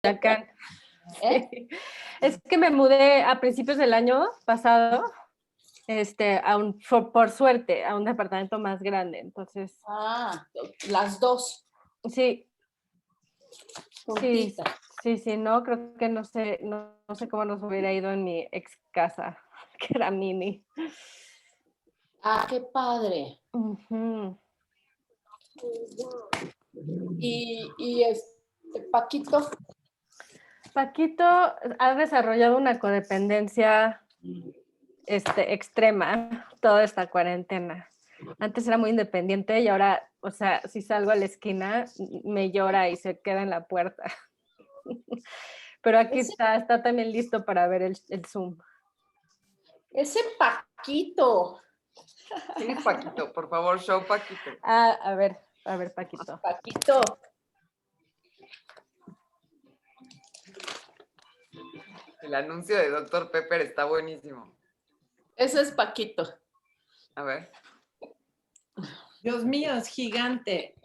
Culiacán. Sí. Es que me mudé a principios del año pasado, por suerte, a un departamento más grande. Entonces. Las dos. Sí. Juntita. Sí, no, creo que no sé cómo nos hubiera ido en mi ex casa, que era mini. Qué padre. Uh-huh. Y Paquito. Paquito ha desarrollado una codependencia extrema toda esta cuarentena. Antes era muy independiente y ahora, o sea, si salgo a la esquina, me llora y se queda en la puerta. Pero aquí está también listo para ver el Zoom. Ese Paquito. ¿Quién es Paquito? Por favor, show Paquito. A ver, Paquito. Paquito. El anuncio de Dr. Pepper está buenísimo. Ese es Paquito. A ver. Dios mío, es gigante.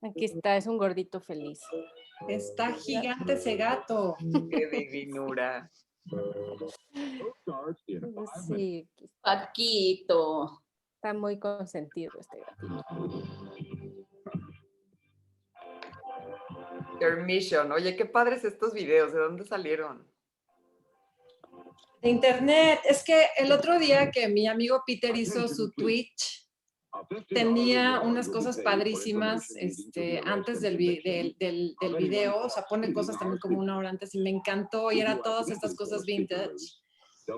Aquí está, es un gordito feliz. Está gigante ese gato. Qué divinura. Sí, Paquito. está muy consentido este gatito. Permission. Oye, qué padres estos videos. ¿De dónde salieron? De internet. Es que el otro día que mi amigo Peter hizo su Twitch, tenía unas cosas padrísimas antes del video, o sea, pone cosas también como una hora antes y me encantó y eran todas estas cosas vintage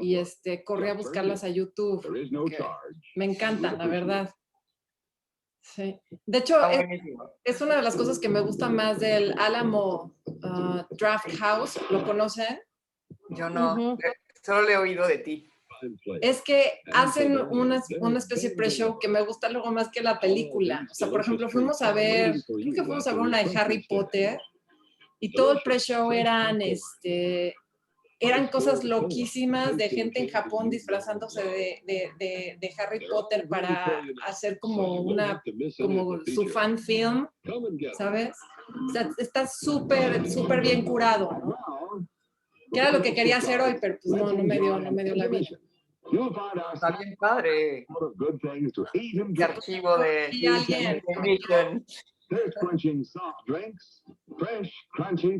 y corrí a buscarlas a YouTube. Me encantan, la verdad. Sí. De hecho, es una de las cosas que me gusta más del Alamo Draft House. ¿Lo conocen? Yo no, solo le he oído de ti. Es que hacen una especie de pre-show que me gusta luego más que la película. O sea, por ejemplo, fuimos a ver una de Harry Potter y todo el pre-show eran cosas loquísimas de gente en Japón disfrazándose de Harry Potter para hacer como su fan film, ¿sabes? O sea, está súper bien curado, ¿no? Que era lo que quería hacer hoy, pero pues no me dio la vida. Está bien padre. ¿Qué archivo de Permission?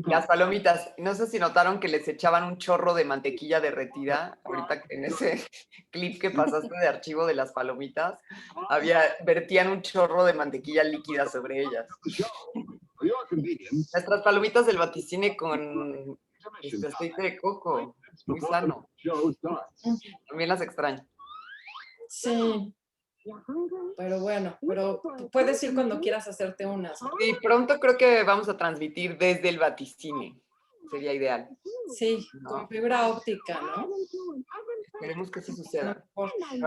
Las palomitas, no sé si notaron que les echaban un chorro de mantequilla derretida ahorita en ese clip que pasaste de archivo de las palomitas, vertían un chorro de mantequilla líquida sobre ellas. Nuestras palomitas del vaticine con aceite de coco, muy sano. También las extraño. Sí. Pero bueno, puedes ir cuando quieras hacerte unas. Sí, pronto creo que vamos a transmitir desde el vaticine. Sería ideal. Sí, con fibra óptica, ¿no? Queremos que eso suceda.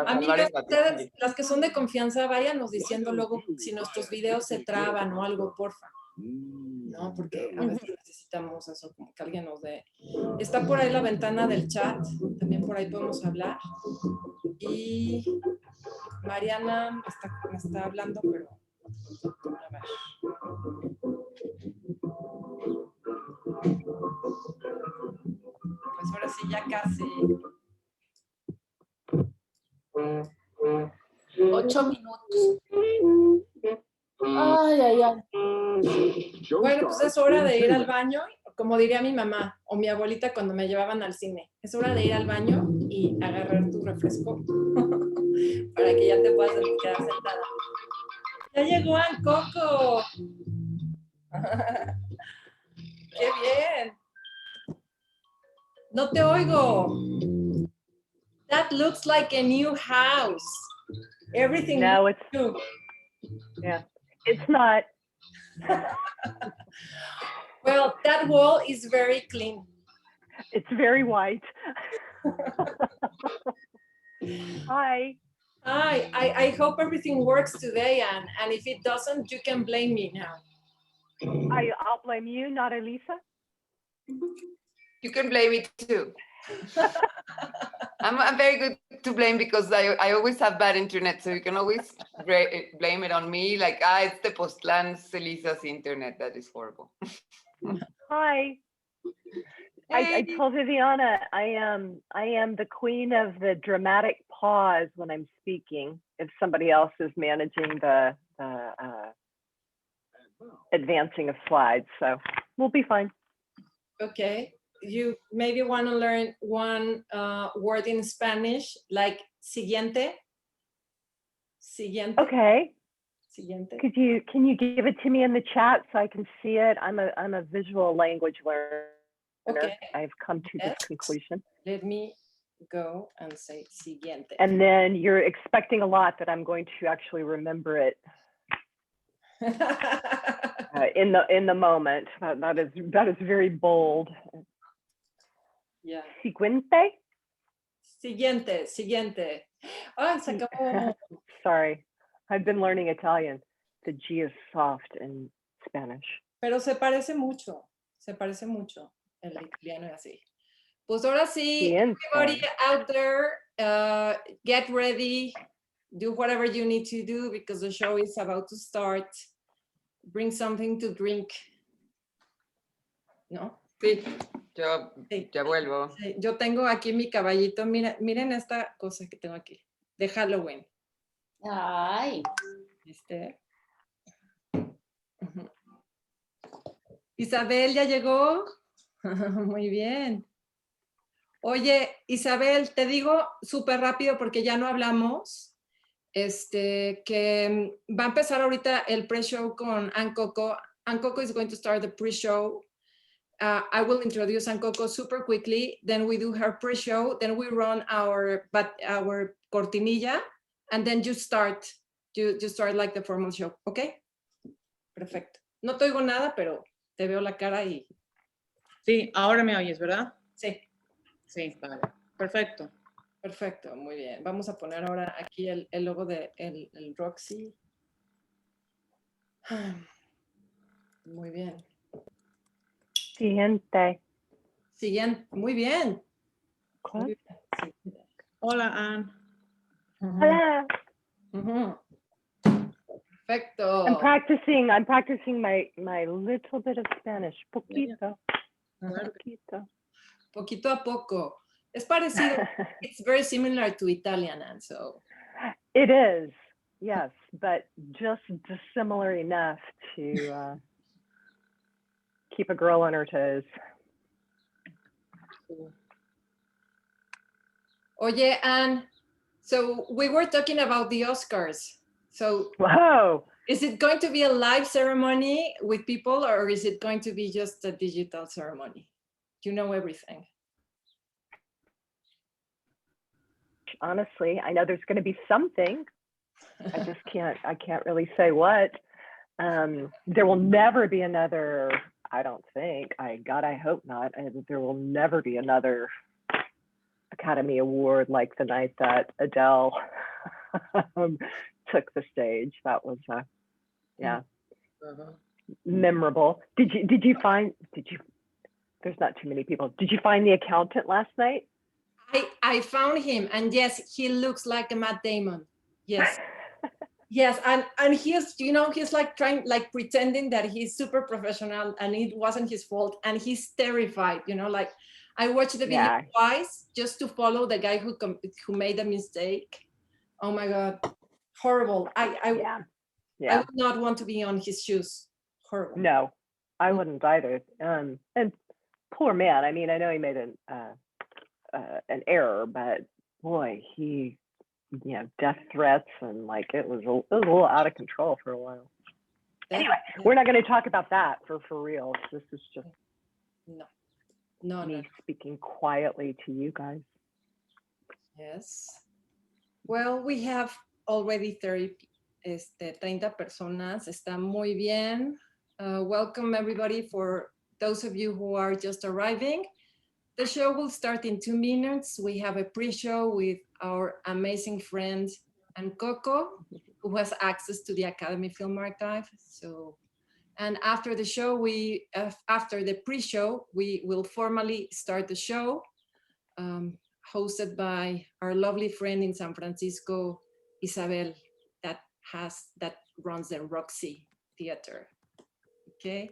Amigas, ustedes, las que son de confianza, váyanos diciendo luego si nuestros videos se traban o algo, porfa. No, porque a veces necesitamos eso, como que alguien nos dé. Está por ahí la ventana del chat, también por ahí podemos hablar. Y Mariana me está hablando, pero a ver. Pues ahora sí, ya casi. 8 minutos. Ay. Bueno, pues es hora de ir al baño, como diría mi mamá o mi abuelita cuando me llevaban al cine. Es hora de ir al baño y agarrar tu refresco para que ya te puedas quedar sentada. ¡Ya llegó al Coco! ¡Qué bien! No te oigo. That looks like a new house. Everything. No, it's new. Yeah, it's not. Well, that wall is very clean. It's very white. Hi. Hi, I hope everything works today, and if it doesn't, you can blame me now. I'll blame you, not Eliza. You can blame me too. I'm very good to blame because I always have bad internet, so you can always blame it on me. Like, it's the Postlan's Eliza's internet that is horrible. Hi. I told Viviana I am the queen of the dramatic pause when I'm speaking. If somebody else is managing the advancing of slides, so we'll be fine. Okay, you maybe want to learn one word in Spanish, like siguiente. Siguiente. Okay. Siguiente. Can you give it to me in the chat so I can see it? I'm a visual language learner. Okay. I've come to this conclusion. Let me go and say siguiente. And then you're expecting a lot that I'm going to actually remember it in the moment. That is very bold. Yeah. Siguiente. Siguiente, siguiente. Ay, se acabó. Sorry, I've been learning Italian. The G is soft in Spanish. Pero se parece mucho el italiano y así. Pues ahora sí, everybody out there, get ready, do whatever you need to do because the show is about to start. Bring something to drink. ¿No? Sí, yo ya vuelvo. Sí, yo tengo aquí mi caballito. Miren esta cosa que tengo aquí, de Halloween. Ay. ¿Viste? Uh-huh. Isabel, ¿ya llegó? Muy bien. Oye, Isabel, te digo súper rápido porque ya no hablamos, que va a empezar ahorita el pre-show con Ann Coco. Ann Coco is going to start the pre-show. I will introduce Ann Coco super quickly, then we do her pre-show, then we run our cortinilla, and then you start like the formal show, ¿ok? Perfecto. No te oigo nada, pero te veo la cara y... Sí, ahora me oyes, ¿verdad? Sí. Sí, vale. Perfecto. Perfecto, muy bien. Vamos a poner ahora aquí el logo de el Roxy. Muy bien. Siguiente. Siguiente, muy bien. Muy bien. Sí. Hola, Ann. Hola. Uh-huh. Perfecto. I'm practicing my little bit of Spanish. Poquito. Poquito. Poquito a poco. Es parecido. It's very similar to Italian, and so. It is, yes, but just dissimilar enough to keep a girl on her toes. Oye, Ann, so we were talking about the Oscars. So Whoa. Is it going to be a live ceremony with people, or is it going to be just a digital ceremony? You know everything. Honestly, I know there's going to be something. I can't really say what. There will never be another, I don't think, I hope not. There will never be another Academy Award like the night that Adele took the stage. That was, memorable. Did you find, there's not too many people. Did you find the accountant last night? I found him, and yes, he looks like a Matt Damon. Yes. Yes, and he's, he's like pretending that he's super professional and it wasn't his fault, and he's terrified, like I watched the video twice just to follow the guy who made a mistake. Oh my God, horrible. I would not want to be on his shoes. Horrible. No, I wouldn't either. And poor man. I mean, I know he made an error, but boy, he, death threats and it was a little out of control for a while. Anyway, we're not going to talk about that for real. This is just me speaking quietly to you guys. Yes. Well, we have already 30 personas. Está muy bien. Welcome everybody. For those of you who are just arriving, the show will start in 2 minutes. We have a pre-show with our amazing friend Ann Coco, who has access to the Academy Film Archive. And after the show, after the pre-show, we will formally start the show, hosted by our lovely friend in San Francisco, Isabel, that runs the Roxy Theater. Okay.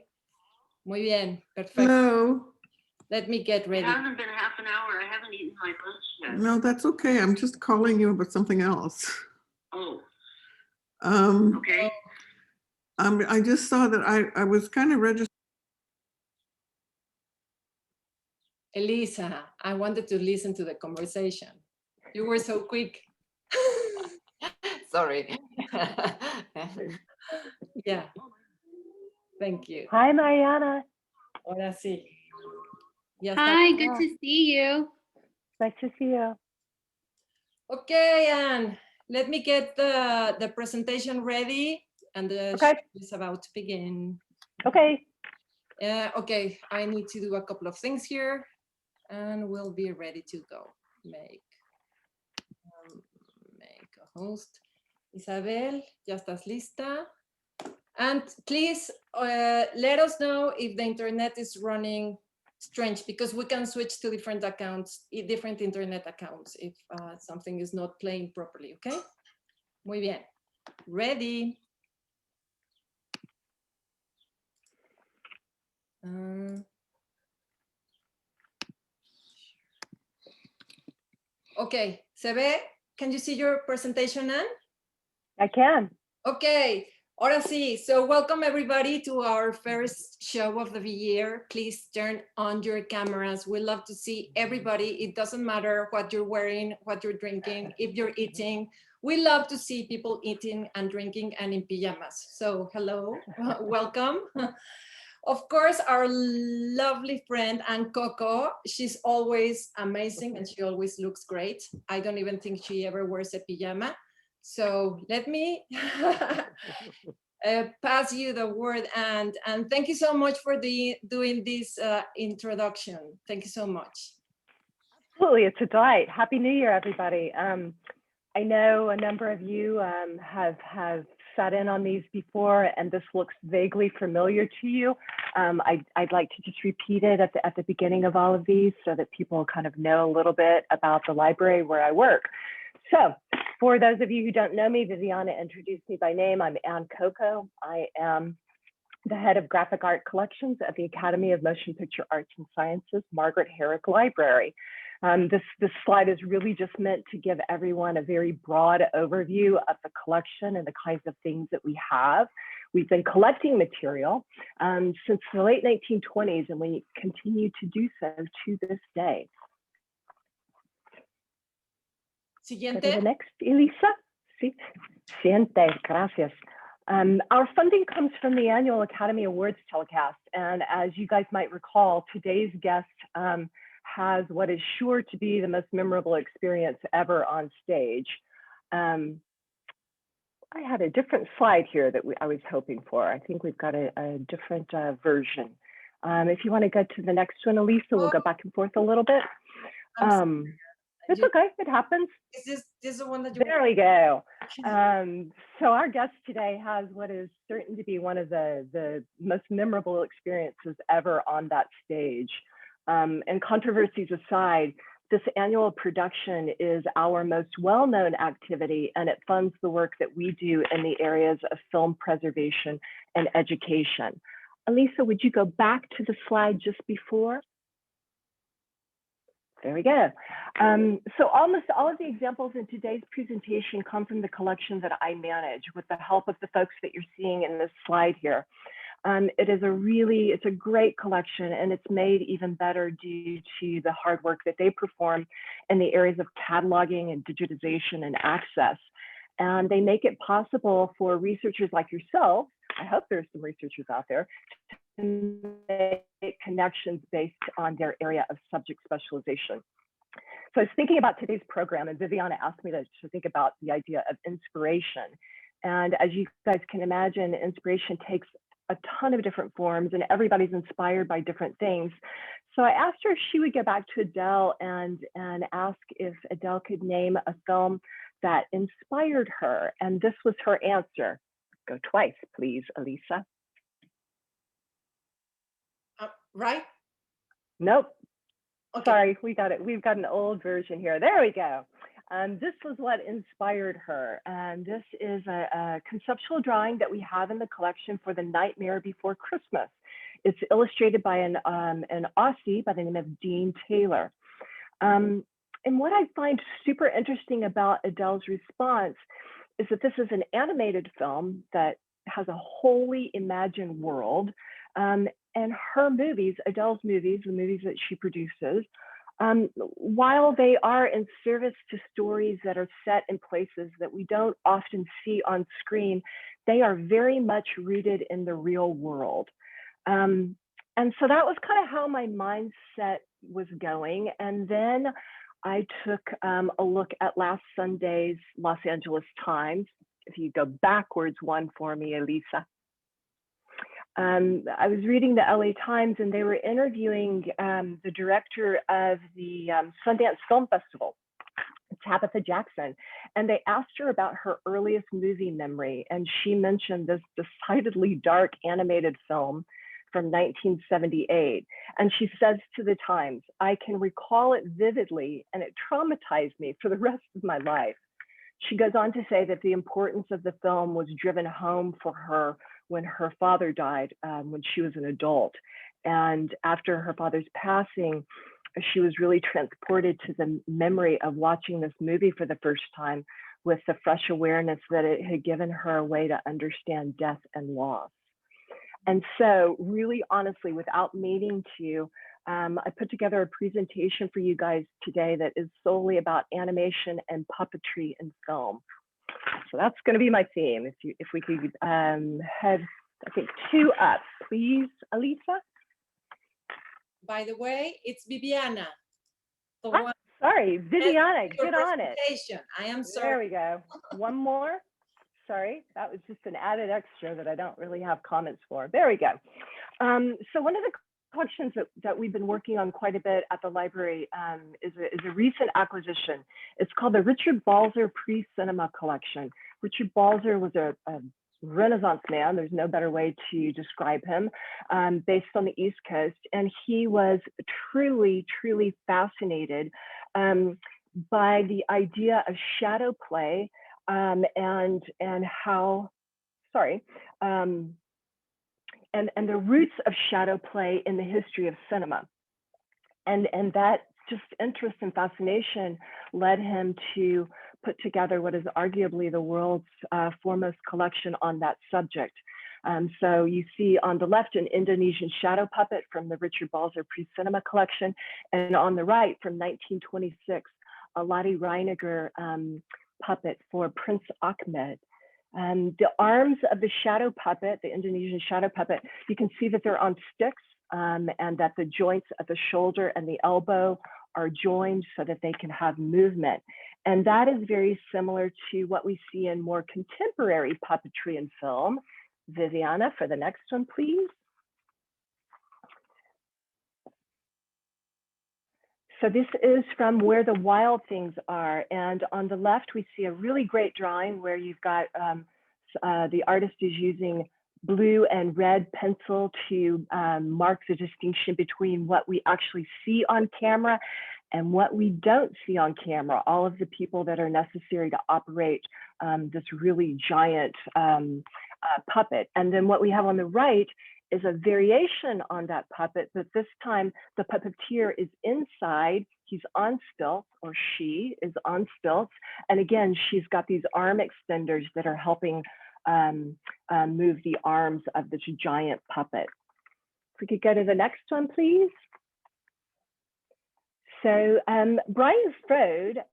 Muy bien. Perfecto. Hello. Let me get ready. It hasn't been half an hour. I haven't eaten my lunch yet. No, that's okay. I'm just calling you about something else. Oh, Um, okay. I just saw that I was kind of registered. Eliza, I wanted to listen to the conversation. You were so quick. Sorry. Yeah. Thank you. Hi, Mariana. Ahora sí. Ya está. Hi, good to see you. Nice to see you. Okay, and let me get the presentation ready, and the Okay. show is about to begin. Okay. Okay, I need to do a couple of things here, and we'll be ready to go. Make a host. Isabel, ¿ya estás lista? And please let us know if the internet is running strange, because we can switch to different accounts, different internet accounts if something is not playing properly, okay? Muy bien. Ready. Okay, ¿se ve? Can you see your presentation, Anne? I can. Okay, ahora sí. So welcome everybody to our first show of the year. Please turn on your cameras. We love to see everybody. It doesn't matter what you're wearing, what you're drinking, if you're eating. We love to see people eating and drinking and in pajamas. So hello, welcome. Of course, our lovely friend Ann Coco, she's always amazing and she always looks great. I don't even think she ever wears a pajama. So let me pass you the word, and thank you so much for doing this introduction. Thank you so much. Absolutely, it's a delight. Happy New Year, everybody. I know a number of you have sat in on these before, and this looks vaguely familiar to you. I'd like to just repeat it at the beginning of all of these so that people kind of know a little bit about the library where I work. So for those of you who don't know me, Viviana introduced me by name. I'm Ann Coco. I am the head of graphic art collections at the Academy of Motion Picture Arts and Sciences, Margaret Herrick Library. This slide is really just meant to give everyone a very broad overview of the collection and the kinds of things that we have. We've been collecting material since the late 1920s, and we continue to do so to this day. Siguiente. Go to the next, Elisa. Sí. Siguiente, gracias. Our funding comes from the annual Academy Awards telecast, and as you guys might recall, today's guest has what is sure to be the most memorable experience ever on stage. I had a different slide here that I was hoping for. I think we've got a different version. If you want to go to the next one, Elisa, we'll go back and forth a little bit. It's okay, it happens. Is this the one that you? There we go. So our guest today has what is certain to be one of the most memorable experiences ever on that stage. And controversies aside, this annual production is our most well-known activity, and it funds the work that we do in the areas of film preservation and education. Elisa, would you go back to the slide just before? There we go. So almost all of the examples in today's presentation come from the collection that I manage with the help of the folks that you're seeing in this slide here. It's a great collection, and it's made even better due to the hard work that they perform in the areas of cataloging and digitization and access. And they make it possible for researchers like yourself, I hope there's some researchers out there, to make connections based on their area of subject specialization. So I was thinking about today's program, and Viviana asked me to think about the idea of inspiration. And as you guys can imagine, inspiration takes a ton of different forms, and everybody's inspired by different things. So I asked her if she would go back to Adele and ask if Adele could name a film that inspired her. And this was her answer. Go twice, please, Elisa. Right? Nope. Okay. Sorry, we got it. We've got an old version here. There we go. This was what inspired her. And this is a conceptual drawing that we have in the collection for The Nightmare Before Christmas. It's illustrated by an Aussie by the name of Dean Taylor. And what I find super interesting about Adele's response is that this is an animated film that has a wholly imagined world. And her movies, Adele's movies, the movies that she produces, while they are in service to stories that are set in places that we don't often see on screen, they are very much rooted in the real world. And so that was kind of how my mindset was going. And then I took a look at last Sunday's Los Angeles Times. If you go backwards one for me, Eliza. I was reading the LA Times and they were interviewing the director of the Sundance Film Festival, Tabitha Jackson, and they asked her about her earliest movie memory. And she mentioned this decidedly dark animated film from 1978. And she says to the Times, "I can recall it vividly and it traumatized me for the rest of my life." She goes on to say that the importance of the film was driven home for her when her father died, when she was an adult. And after her father's passing, she was really transported to the memory of watching this movie for the first time with the fresh awareness that it had given her a way to understand death and loss. And so really honestly, without meaning to, I put together a presentation for you guys today that is solely about animation and puppetry in film. So that's going to be my theme. If we could head, I think, 2 up, please, Eliza. By the way, it's Viviana. Sorry, Viviana, get on it. I am sorry. There we go. One more. Sorry, that was just an added extra that I don't really have comments for. There we go. So one of the collections that we've been working on quite a bit at the library is a recent acquisition. It's called the Richard Balzer Pre-Cinema Collection. Richard Balzer was a Renaissance man, there's no better way to describe him, based on the East Coast. And he was truly, truly fascinated by the idea of shadow play and how, and the roots of shadow play in the history of cinema. And that just interest and fascination led him to put together what is arguably the world's foremost collection on that subject. So you see on the left an Indonesian shadow puppet from the Richard Balzer Pre-Cinema Collection, and on the right from 1926, a Lottie Reiniger puppet for Prince Ahmed. The arms of the shadow puppet, the Indonesian shadow puppet, you can see that they're on sticks and that the joints at the shoulder and the elbow are joined so that they can have movement. And that is very similar to what we see in more contemporary puppetry in film. Viviana, for the next one, please. So this is from Where the Wild Things Are. And on the left, we see a really great drawing where you've got the artist is using blue and red pencil to mark the distinction between what we actually see on camera and what we don't see on camera, all of the people that are necessary to operate this really giant puppet. And then what we have on the right is a variation on that puppet, but this time the puppeteer is inside, he's on stilts, or she is on stilts. And again, she's got these arm extenders that are helping move the arms of this giant puppet. If we could go to the next one, please. So Brian Strode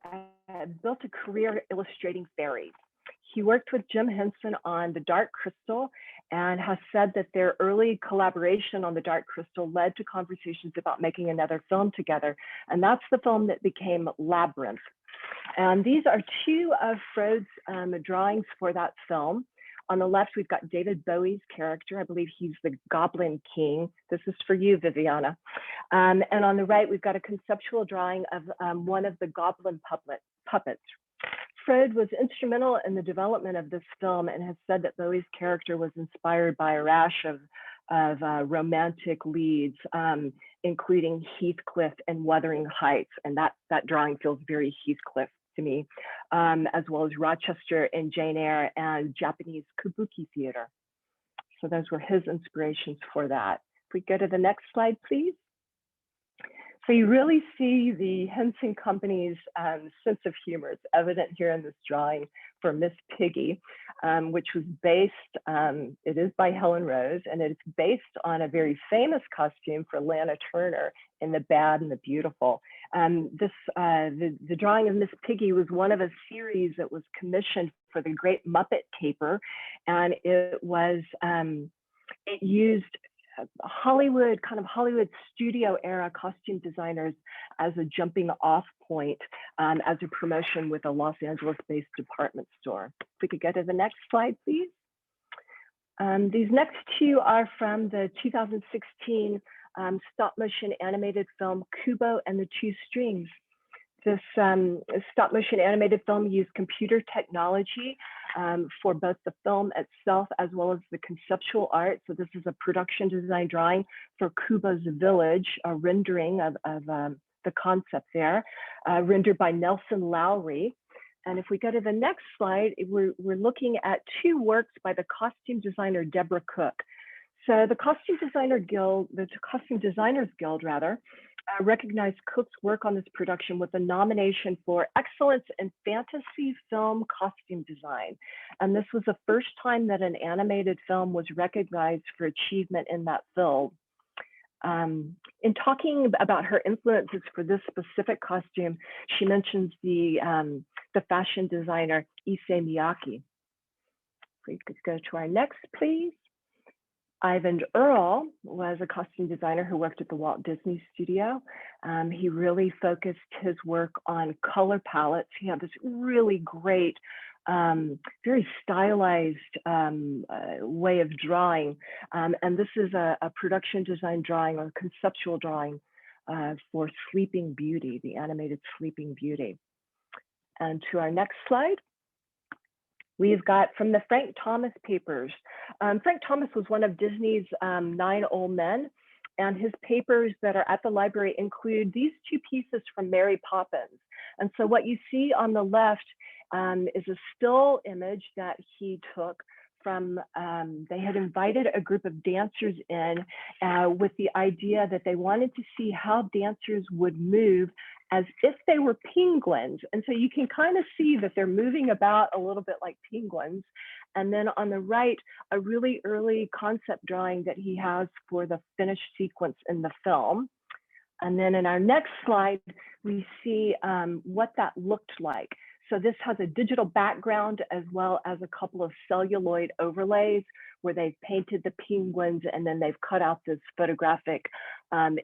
built a career illustrating fairies. He worked with Jim Henson on The Dark Crystal and has said that their early collaboration on The Dark Crystal led to conversations about making another film together. And that's the film that became Labyrinth. And these are 2 of Frode's drawings for that film. On the left, we've got David Bowie's character. I believe he's the Goblin King. This is for you, Viviana. And on the right, we've got a conceptual drawing of one of the Goblin puppets. Frode was instrumental in the development of this film and has said that Bowie's character was inspired by a rash of romantic leads, including Heathcliff and Wuthering Heights. And that drawing feels very Heathcliff to me, as well as Rochester and Jane Eyre and Japanese kabuki theater. So those were his inspirations for that. If we go to the next slide, please. So you really see the Henson Company's sense of humor. It's evident here in this drawing for Miss Piggy, which was based, it is by Helen Rose, and it's based on a very famous costume for Lana Turner in The Bad and the Beautiful. The drawing of Miss Piggy was one of a series that was commissioned for the Great Muppet Caper, and it was, it used Hollywood studio era costume designers as a jumping off point, as a promotion with a Los Angeles based department store. If we could go to the next slide, please. These next two are from the 2016 stop motion animated film Kubo and the Two Strings. This stop motion animated film used computer technology for both the film itself as well as the conceptual art. So this is a production design drawing for Kubo's village, a rendering of the concept there, rendered by Nelson Lowry. And if we go to the next slide, we're looking at two works by the costume designer Deborah Cook. So the Costume Designers Guild recognized Cook's work on this production with a nomination for Excellence in Fantasy Film Costume Design. And this was the first time that an animated film was recognized for achievement in that field. In talking about her influences for this specific costume, she mentions the fashion designer Issey Miyake. If we could go to our next, please. Ivan Earle was a costume designer who worked at the Walt Disney Studio. He really focused his work on color palettes. He had this really great, very stylized way of drawing. And this is a production design drawing or conceptual drawing for Sleeping Beauty, the animated Sleeping Beauty. And to our next slide. We've got from the Frank Thomas papers. Frank Thomas was one of Disney's 9 old men, and his papers that are at the library include these two pieces from Mary Poppins. And so what you see on the left is a still image that he took from, they had invited a group of dancers in with the idea that they wanted to see how dancers would move as if they were penguins. And so you can kind of see that they're moving about a little bit like penguins. And then on the right, a really early concept drawing that he has for the finished sequence in the film. And then in our next slide, we see what that looked like. So this has a digital background as well as a couple of celluloid overlays where they've painted the penguins and then they've cut out this photographic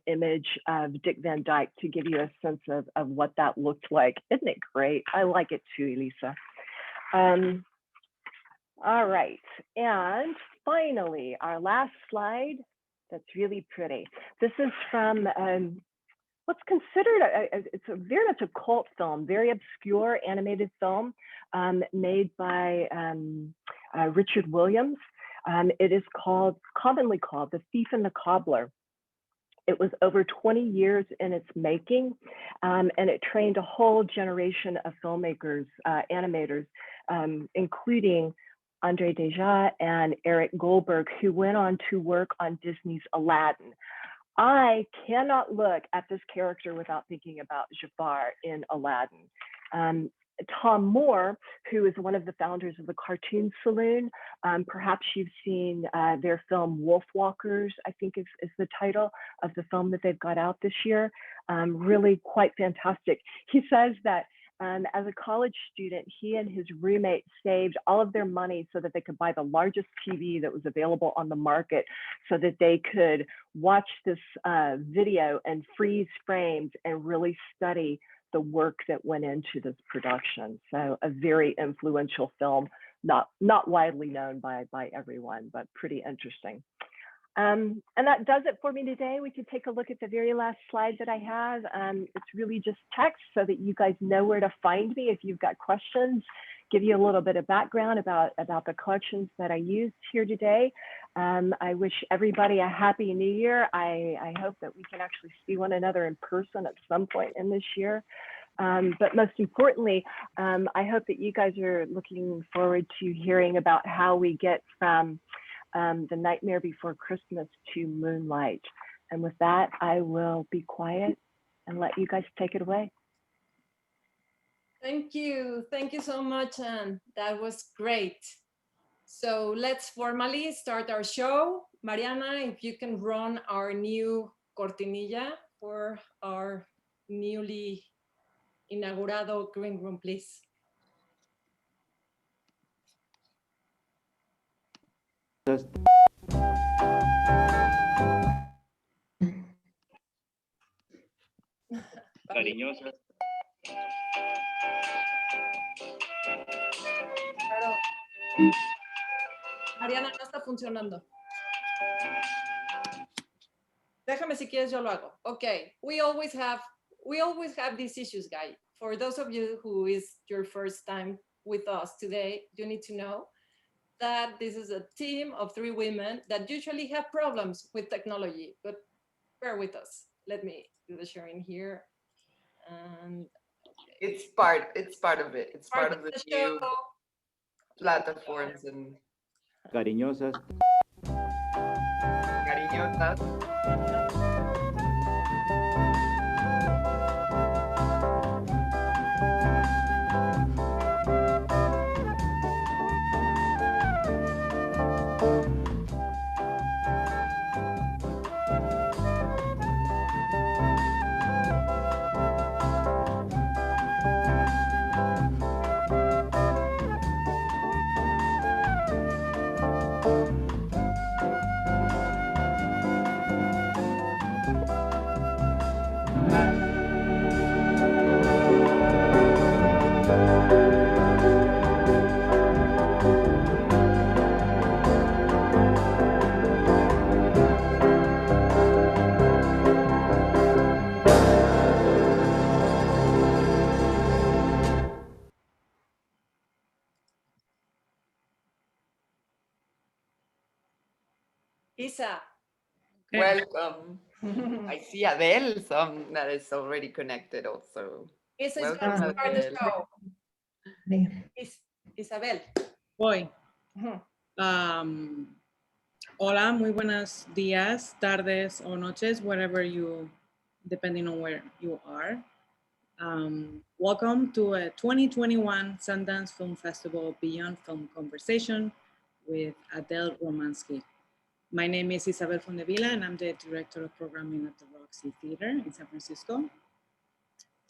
image of Dick Van Dyke to give you a sense of what that looked like. Isn't it great? I like it too, Elisa. All right, and finally, our last slide that's really pretty. This is from what's considered, it's a very much a cult film, very obscure animated film made by Richard Williams. It is commonly called The Thief and the Cobbler. It was over 20 years in its making, and it trained a whole generation of filmmakers, animators, including Andre Deja and Eric Goldberg, who went on to work on Disney's Aladdin. I cannot look at this character without thinking about Jafar in Aladdin. Tom Moore, who is one of the founders of the Cartoon Saloon, perhaps you've seen their film Wolfwalkers, I think is the title of the film that they've got out this year. Really quite fantastic. He says that as a college student, he and his roommate saved all of their money so that they could buy the largest TV that was available on the market so that they could watch this video and freeze frames and really study the work that went into this production. So a very influential film, not widely known by everyone, but pretty interesting. And that does it for me today. We could take a look at the very last slide that I have. It's really just text so that you guys know where to find me if you've got questions, give you a little bit of background about the collections that I used here today. I wish everybody a happy new year. I hope that we can actually see one another in person at some point in this year. But most importantly, I hope that you guys are looking forward to hearing about how we get from The Nightmare Before Christmas to Moonlight. And with that, I will be quiet and let you guys take it away. Thank you so much, Anne. That was great. So let's formally start our show. Mariana, if you can run our new cortinilla for our newly inaugurado green room, please. Cariñosas. Claro. Mariana, no está funcionando. Déjame si quieres, yo lo hago. Okay, we always have these issues, guys. For those of you who is your first time with us today, you need to know that this is a team of 3 women that usually have problems with technology, but bear with us. Let me do the sharing here. And it's part of it. It's part of the new show. platforms and Cariñosas. cariñotas. Isa. Welcome. I see Adele, that is already connected also. Isa is Welcome, going to start the Adele. show. Isabel. Voy. Ujú. Hola, muy buenos días, tardes o noches, wherever you, depending on where you are. Welcome to a 2021 Sundance Film Festival Beyond Film Conversation with Adele Romanski. My name is Isabel Fondevila and I'm the Director of Programming at the Roxy Theater in San Francisco.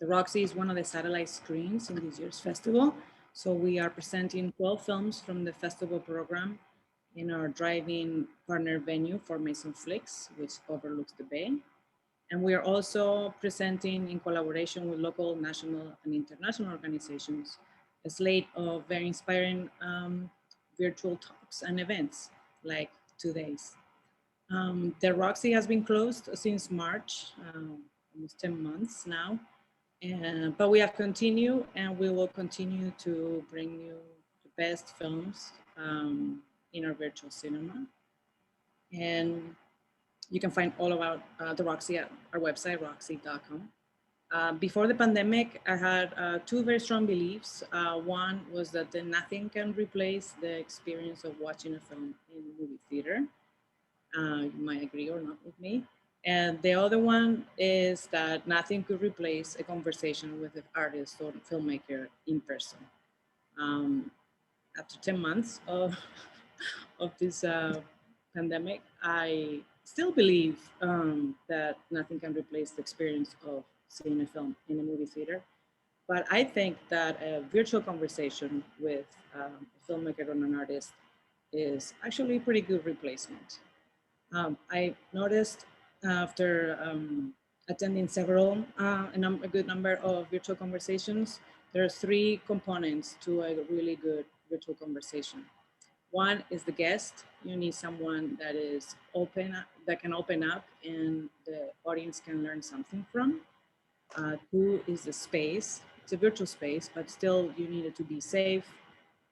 The Roxy is one of the satellite screens in this year's festival. So we are presenting 12 films from the festival program in our drive-in partner venue for Mason Flicks, which overlooks the bay. And we are also presenting in collaboration with local, national, and international organizations, a slate of very inspiring virtual talks and events like today's. The Roxy has been closed since March, almost 10 months now. But we have continued and we will continue to bring you the best films in our virtual cinema. And you can find all about the Roxy at our website, roxy.com. Before the pandemic, I had 2 very strong beliefs. One was that nothing can replace the experience of watching a film in a movie theater. You might agree or not with me. And the other one is that nothing could replace a conversation with an artist or filmmaker in person. After 10 months of this pandemic, I still believe that nothing can replace the experience of seeing a film in a movie theater. But I think that a virtual conversation with a filmmaker or an artist is actually a pretty good replacement. I noticed after attending several, a good number of virtual conversations, there are 3 components to a really good virtual conversation. One is the guest. You need someone that is open, that can open up and the audience can learn something from. 2 is the space. It's a virtual space, but still you need it to be safe,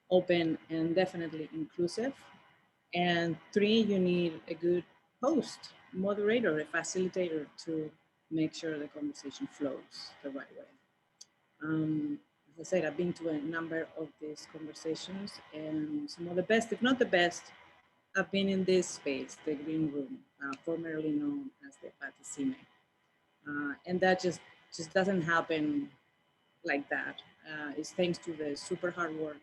open, and definitely inclusive. And 3, you need a good host, moderator, a facilitator to make sure the conversation flows the right way. As I said, I've been to a number of these conversations and some of the best, if not the best, I've been in this space, the green room, formerly known as the Paticine. And that just doesn't happen like that. It's thanks to the super hard work,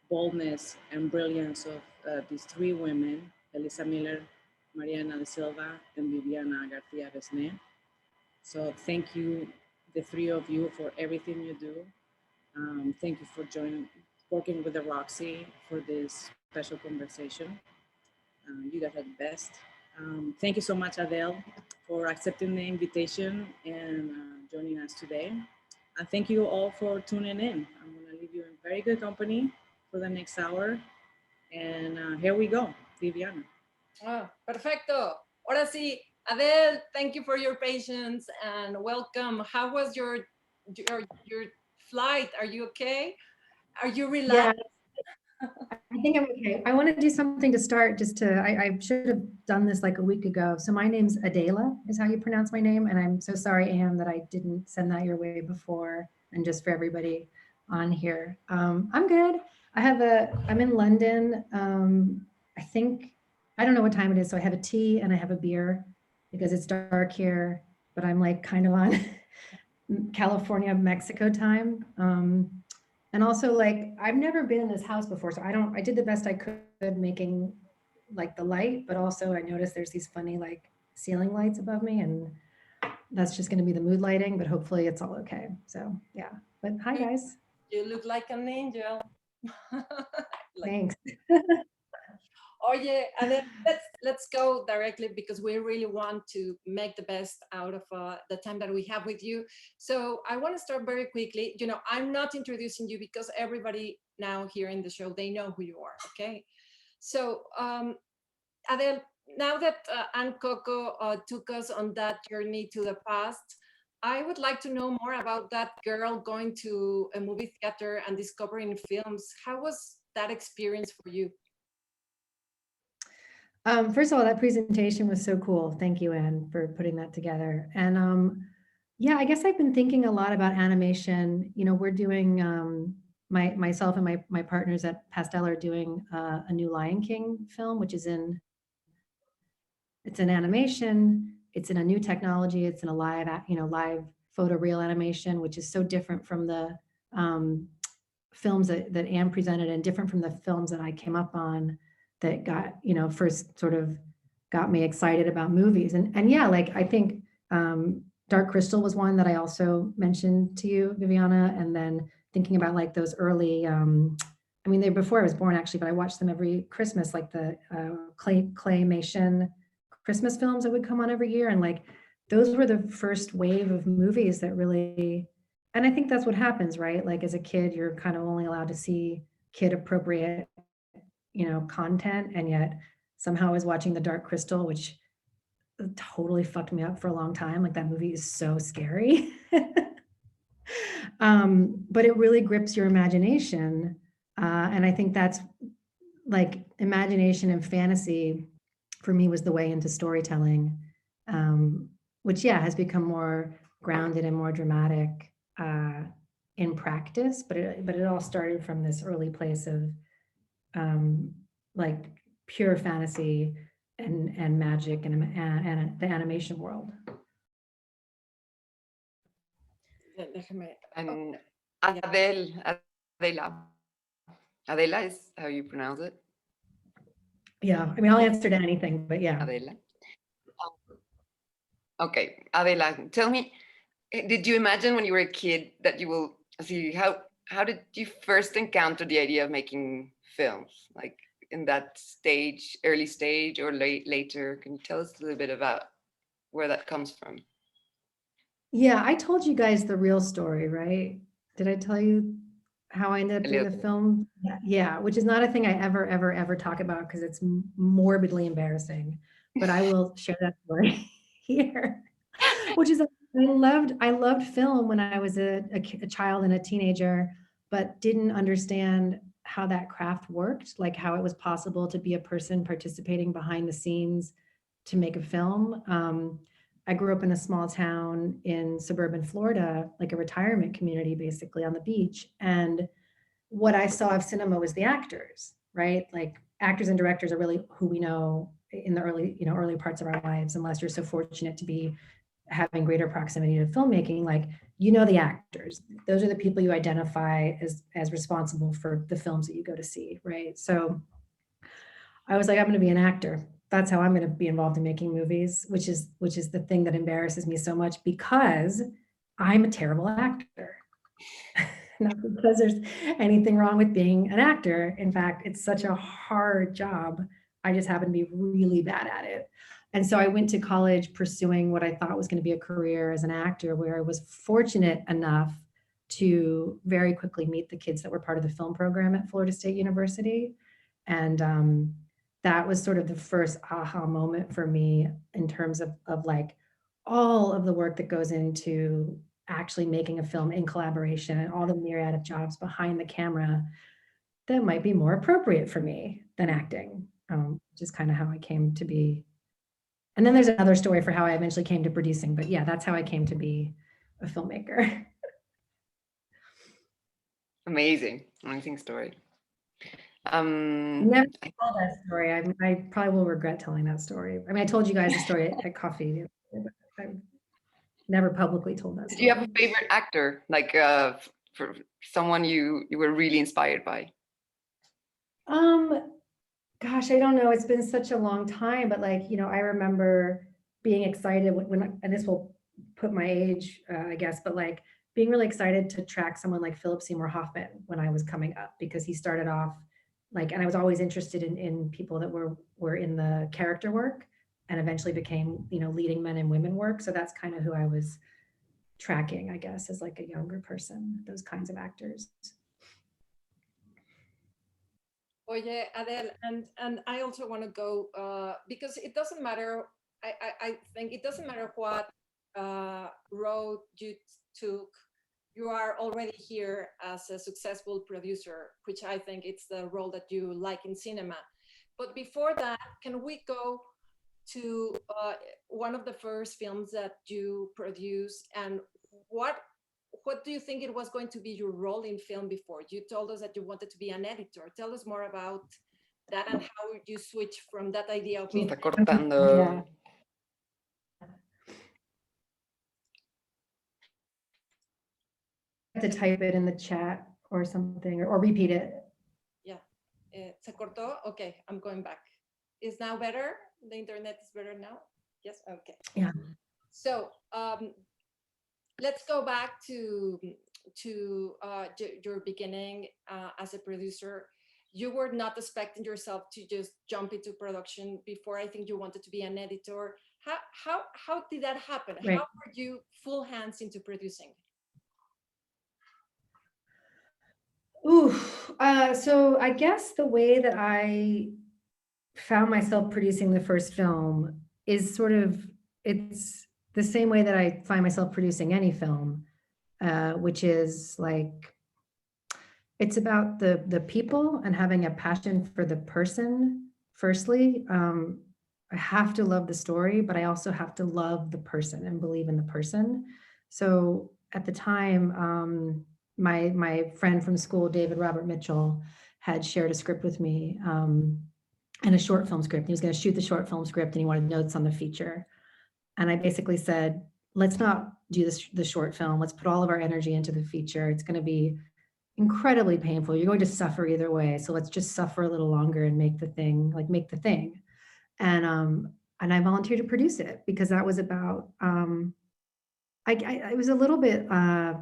boldness, and brilliance of these three women, Elisa Miller, Mariana de Silva, and Viviana Garcia Besné. So thank you, the three of you, for everything you do. Thank you for working with the Roxy for this special conversation. You guys are the best. Thank you so much, Adele, for accepting the invitation and joining us today. And thank you all for tuning in. I'm gonna leave you in very good company for the next hour. And here we go, Viviana. Oh, perfecto. Ahora sí, Adele, thank you for your patience and welcome. How was your flight? Are you okay? Are you relaxed? Yeah, I think I'm okay. I want to do something to start I should have done this like a week ago. So my name's Adele is how you pronounce my name. And I'm so sorry, Anne, that I didn't send that your way before. And just for everybody on here. I'm good. I'm in London. I don't know what time it is. So I have a tea and I have a beer because it's dark here, but I'm like kind of on California, Mexico time. And also like, I've never been in this house before. So I did the best I could making like the light, but also I noticed there's these funny like ceiling lights above me and that's just going to be the mood lighting, but hopefully it's all okay. So yeah, but hi guys. You look like an angel. Thanks. Oye, Adele, let's go directly because we really want to make the best out of the time that we have with you. So I want to start very quickly. You know, I'm not introducing you because everybody now here in the show, they know who you are, okay? So Adele, now that Anne Coco took us on that journey to the past, I would like to know more about that girl going to a movie theater and discovering films. How was that experience for you? First of all, that presentation was so cool. Thank you, Anne, for putting that together. And yeah, I guess I've been thinking a lot about animation. You know, we're doing, myself and my partners at Pastel are doing a new Lion King film, which is it's an animation, it's in a new technology, it's in a live photoreal animation, which is so different from the films that Anne presented and different from the films that I came up on that got, first sort of got me excited about movies. And yeah, like I think Dark Crystal was one that I also mentioned to you, Viviana, and then thinking about like those early, they're before I was born actually, but I watched them every Christmas, like the claymation Christmas films that would come on every year. And like, those were the first wave of movies that really, and I think that's what happens, right? Like as a kid, you're kind of only allowed to see kid appropriate content, and yet somehow I was watching The Dark Crystal, which totally fucked me up for a long time. Like that movie is so scary. But it really grips your imagination. And I think that's like imagination and fantasy for me was the way into storytelling, which has become more grounded and more dramatic in practice. But it all started from this early place of like pure fantasy and magic and the animation world. And Adela is how you pronounce it? Yeah, I'll answer to anything, but yeah. Adela. Okay, Adela, tell me, did you imagine when you were a kid that you will see how did you first encounter the idea of making films? Like in that early stage or later? Can you tell us a little bit about where that comes from? Yeah, I told you guys the real story, right? Did I tell you how I ended up doing the film? Yeah, which is not a thing I ever talk about because it's morbidly embarrassing, but I will share that story here, which is I loved film when I was a child and a teenager, but didn't understand how that craft worked, like how it was possible to be a person participating behind the scenes to make a film. I grew up in a small town in suburban Florida, like a retirement community, basically on the beach. And what I saw of cinema was the actors, right? Like actors and directors are really who we know in the early parts of our lives, unless you're so fortunate to be having greater proximity to filmmaking. Like, you know, the actors, those are the people you identify as responsible for the films that you go to see, right? So I was like, I'm going to be an actor. That's how I'm going to be involved in making movies, which is the thing that embarrasses me so much, because I'm a terrible actor. Not because there's anything wrong with being an actor. In fact, it's such a hard job. I just happen to be really bad at it. And so I went to college pursuing what I thought was going to be a career as an actor, where I was fortunate enough to very quickly meet the kids that were part of the film program at Florida State University. And that was sort of the first aha moment for me in terms of like all of the work that goes into actually making a film in collaboration and all the myriad of jobs behind the camera that might be more appropriate for me than acting, which is kind of how I came to be. And then there's another story for how I eventually came to producing, but yeah, that's how I came to be a filmmaker. Amazing story. Never tell that story. I probably will regret telling that story. I mean, I told you guys the story at coffee, but I've never publicly told that story. Do you have a favorite actor, like for someone you were really inspired by? Gosh, I don't know. It's been such a long time, but like, you know, I remember being excited when and this will put my age, I guess, but like being really excited to track someone like Philip Seymour Hoffman when I was coming up, because he started off like, and I was always interested in people that were in the character work and eventually became, you know, leading men and women work. So that's kind of who I was tracking, I guess, as like a younger person, those kinds of actors. Oye, Adele, and I also want to go because it doesn't matter. I think it doesn't matter what road you took. You are already here as a successful producer, which I think it's the role that you like in cinema. But before that, can we go to one of the first films that you produced, and what do you think it was going to be your role in film before? You told us that you wanted to be an editor. Tell us more about that and how you switched from that idea of being... Está cortando. Yeah. To type it in the chat or something, or repeat it. Yeah. Se cortó? Okay, I'm going back. Is now better? The internet is better now? Yes? Okay. Yeah. So let's go back to your beginning as a producer. You were not expecting yourself to just jump into production before. I think you wanted to be an editor. How did that happen? Right. How were you full hands into producing? So I guess the way that I found myself producing the first film is sort of, it's the same way that I find myself producing any film, which is like, it's about the people and having a passion for the person. Firstly, I have to love the story, but I also have to love the person and believe in the person. So at the time, my friend from school, David Robert Mitchell, had shared a script with me, and a short film script. He was going to shoot the short film script and he wanted notes on the feature. And I basically said, let's not do this, the short film. Let's put all of our energy into the feature. It's going to be incredibly painful. You're going to suffer either way. So let's just suffer a little longer and make the thing. And I volunteered to produce it because that was about, it was a little bit, I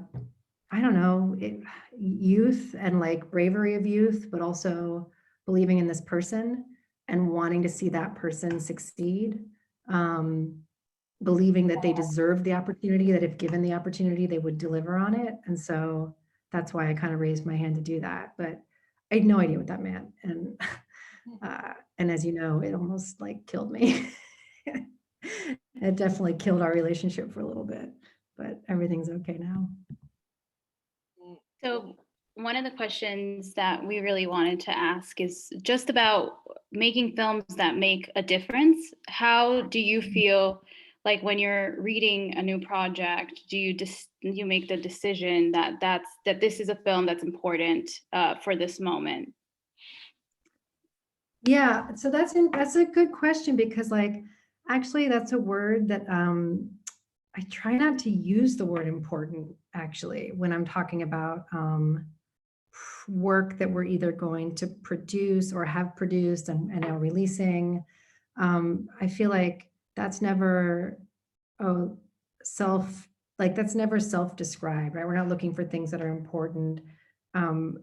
don't know, youth and like bravery of youth, but also believing in this person and wanting to see that person succeed, believing that they deserve the opportunity, that if given the opportunity, they would deliver on it. And so that's why I kind of raised my hand to do that. But I had no idea what that meant. And as you know, it almost like killed me. It definitely killed our relationship for a little bit, but everything's okay now. So one of the questions that we really wanted to ask is just about making films that make a difference. How do you feel like when you're reading a new project, do you make the decision that this is a film that's important for this moment? Yeah, so that's a good question, because like, actually that's a word that I try not to use the word important actually when I'm talking about work that we're either going to produce or have produced and now releasing. I feel like that's never that's never self-described, right? We're not looking for things that are important. And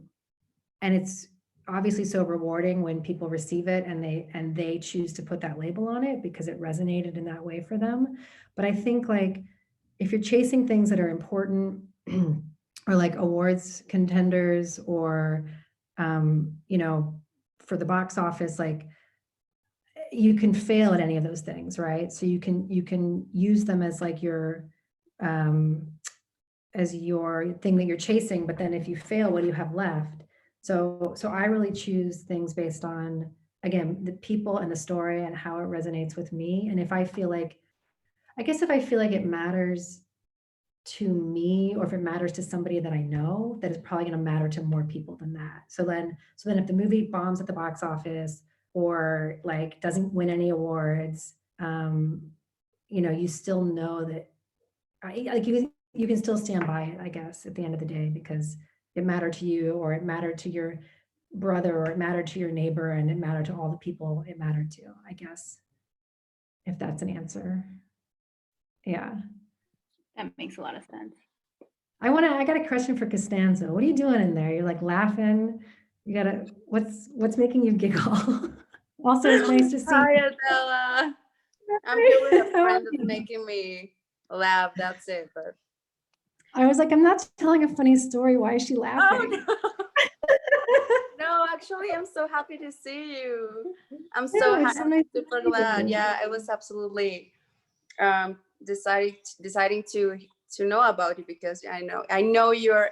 it's obviously so rewarding when people receive it and they choose to put that label on it because it resonated in that way for them. But I think like, if you're chasing things that are important or like awards contenders or, you know, for the box office, like you can fail at any of those things, right? So you can use them as like your thing that you're chasing, but then if you fail, what do you have left? So I really choose things based on, again, the people and the story and how it resonates with me. And if I feel like it matters to me, or if it matters to somebody that I know, that is probably going to matter to more people than that. So then if the movie bombs at the box office or like doesn't win any awards, you know, you still know that like you can still stand by it, I guess, at the end of the day, because it mattered to you, or it mattered to your brother, or it mattered to your neighbor, and it mattered to all the people it mattered to, I guess, if that's an answer. Yeah. That makes a lot of sense. I got a question for Costanza. What are you doing in there? You're like laughing. You gotta, what's making you giggle? Also, it's nice to see Hi, you. Adela. I'm here with a friend that's making me laugh. That's it. But I was like, I'm not telling a funny story. Why is she laughing? oh, no. No, actually, I'm so happy to see you. I'm so it's so nice super to see glad. you. Yeah, I was absolutely deciding to know about you because I know you're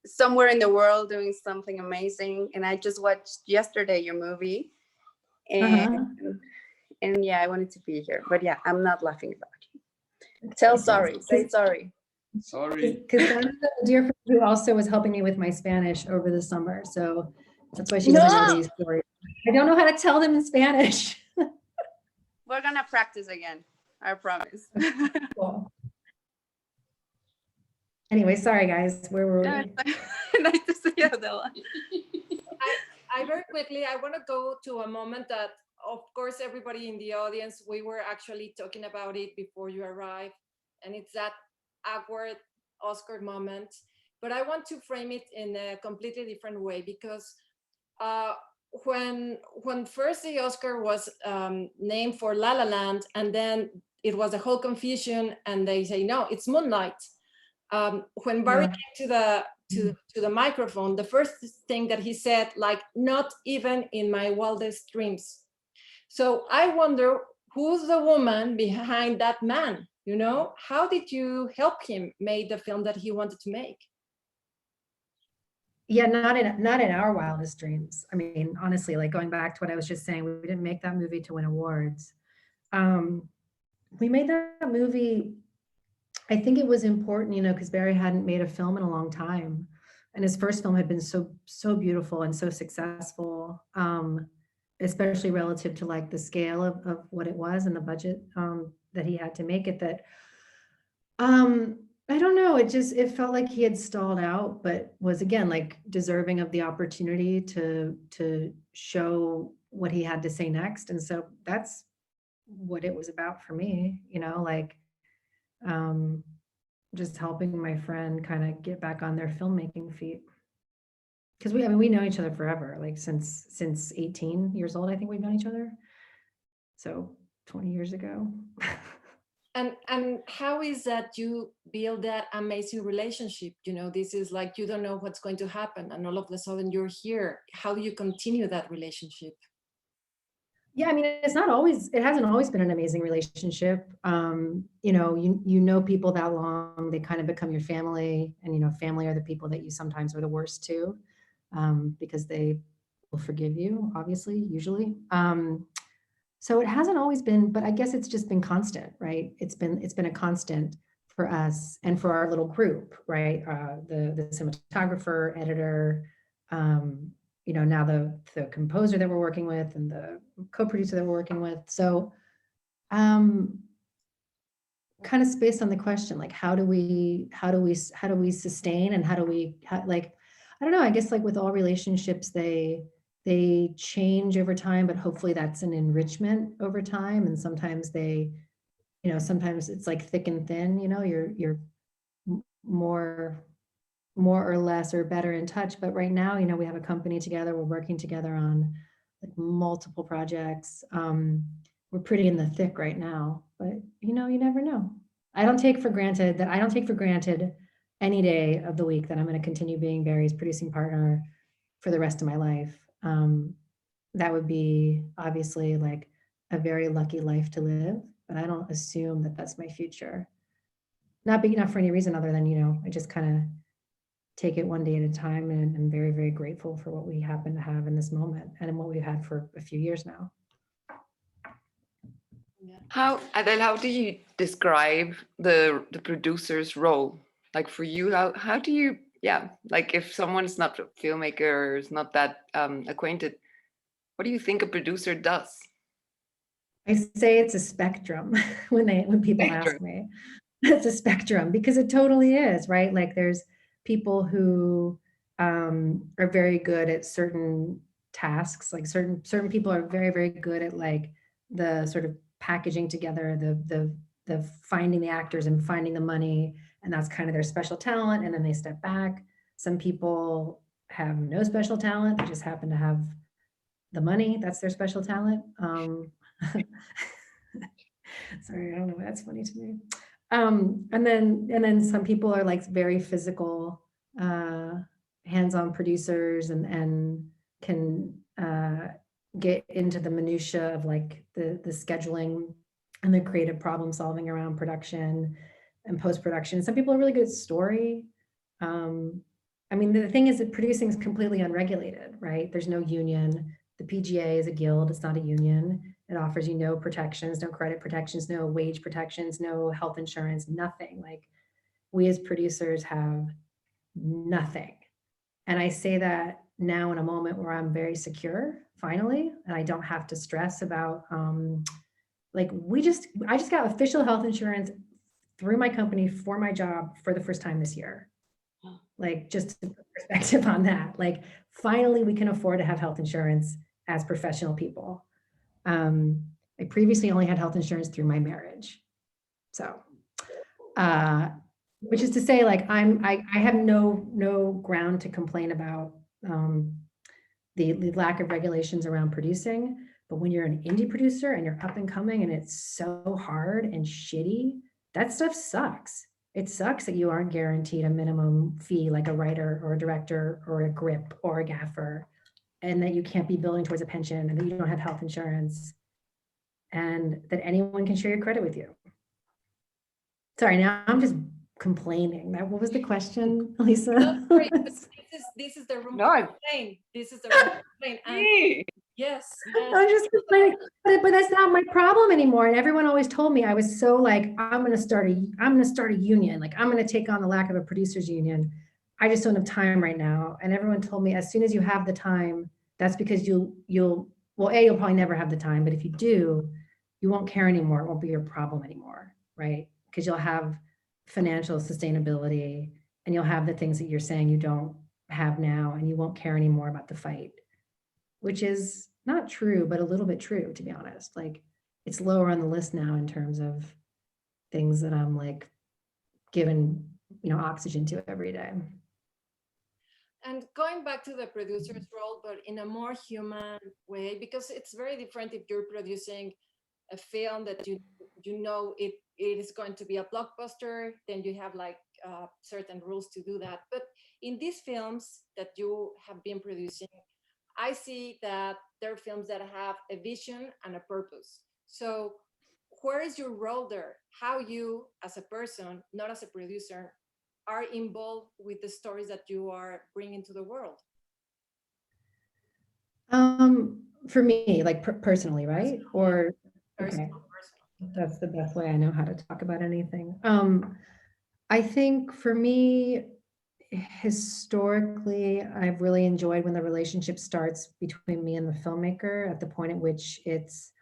somewhere in the world doing something amazing, and I just watched yesterday your movie, and and yeah, I wanted to be here, but yeah, I'm not laughing about you. Say sorry. Sorry. Because that's a dear friend who also was helping me with my Spanish over the summer, so that's why she doesn't know these stories. I don't know how to tell them in Spanish. We're gonna practice again, I promise. Cool. Anyway, sorry guys, where were we? Nice to see you, Adela. I very quickly, I want to go to a moment that, of course, everybody in the audience, we were actually talking about it before you arrived, and it's that awkward Oscar moment. But I want to frame it in a completely different way, because when first the Oscar was named for La La Land, and then it was a whole confusion, and they say no, it's Moonlight. When Barry came to the microphone, the first thing that he said, like, not even in my wildest dreams. So I wonder, who's the woman behind that man? You know, how did you help him make the film that he wanted to make? Yeah, not in our wildest dreams. I mean, honestly, like going back to what I was just saying, we didn't make that movie to win awards. We made that movie, I think it was important, you know, because Barry hadn't made a film in a long time. And his first film had been so beautiful and so successful, especially relative to like the scale of what it was and the budget that he had to make it, that I don't know, it felt like he had stalled out, but was again like deserving of the opportunity to show what he had to say next. And so that's what it was about for me, you know, like just helping my friend kind of get back on their filmmaking feet. Because we know each other forever, like since 18 years old, I think we've known each other. So 20 years ago. And how is that you build that amazing relationship? You know, this is like, you don't know what's going to happen, and all of a sudden you're here. How do you continue that relationship? Yeah, I mean, it hasn't always been an amazing relationship. You know, you know people that long, they kind of become your family, and you know, family are the people that you sometimes are the worst to, because they will forgive you, obviously, usually. So it hasn't always been, but I guess it's just been constant, right? It's been a constant for us and for our little group, right? The cinematographer, editor, you know, now the composer that we're working with and the co-producer that we're working with. So kind of based on the question, like, how do we sustain, and how do we, like, I don't know, I guess like with all relationships, they change over time, but hopefully that's an enrichment over time. And sometimes they, you know, sometimes it's like thick and thin, you know, you're more or less or better in touch. But right now, you know, we have a company together, we're working together on like multiple projects. We're pretty in the thick right now, but you know, you never know. I don't take for granted any day of the week that I'm going to continue being Barry's producing partner for the rest of my life. That would be obviously like a very lucky life to live, but I don't assume that that's my future. Not big enough for any reason other than, you know, I just kind of take it one day at a time, and I'm very, very grateful for what we happen to have in this moment and what we've had for a few years now. Adele, how do you describe the producer's role? Like for you, how do you, like if someone's not a filmmaker or is not that acquainted, what do you think a producer does? I say it's a spectrum when people ask me. It's a spectrum, because it totally is, right? Like there's people who are very good at certain tasks, like certain people are very, very good at like the sort of packaging together, the finding the actors and finding the money, and that's kind of their special talent, and then they step back. Some people have no special talent, they just happen to have the money, that's their special talent. Sorry, I don't know why that's funny to me. And then some people are like very physical, hands-on producers, and can get into the minutia of like the scheduling and the creative problem solving around production and post-production. Some people are really good at story. I mean, the thing is that producing is completely unregulated, right? There's no union. The PGA is a guild, it's not a union. It offers you no protections, no credit protections, no wage protections, no health insurance, nothing. Like we as producers have nothing. And I say that now in a moment where I'm very secure, finally, and I don't have to stress about, like I just got official health insurance through my company for my job for the first time this year. Like just to put perspective on that, like finally we can afford to have health insurance as professional people. I previously only had health insurance through my marriage. So, which is to say, like I have no ground to complain about the lack of regulations around producing. But when you're an indie producer and you're up and coming and it's so hard and shitty, that stuff sucks. It sucks that you aren't guaranteed a minimum fee like a writer or a director or a grip or a gaffer, and that you can't be building towards a pension, and that you don't have health insurance, and that anyone can share your credit with you. Sorry, now I'm just complaining. What was the question, Lisa? No, sorry, this is the room to complain. This is the room to complain. Yes. I'm just complaining, but that's not my problem anymore. And everyone always told me, I was so like, I'm going to start a union. Like I'm going to take on the lack of a producers union. I just don't have time right now. And everyone told me as soon as you have the time, that's because you'll probably never have the time. But if you do, you won't care anymore. It won't be your problem anymore, right? Because you'll have financial sustainability and you'll have the things that you're saying you don't have now, and you won't care anymore about the fight. Which is not true, but a little bit true, to be honest. Like it's lower on the list now in terms of things that I'm like given, oxygen to every day. And going back to the producer's role, but in a more human way, because it's very different if you're producing a film that you know it is going to be a blockbuster, then you have like certain rules to do that. But in these films that you have been producing, I see that there are films that have a vision and a purpose. So where is your role there? How you, as a person, not as a producer, are involved with the stories that you are bringing to the world? For me, like personally, right? Or okay, that's the best way I know how to talk about anything. I think for me, historically, I've really enjoyed when the relationship starts between me and the filmmaker at the point at which it's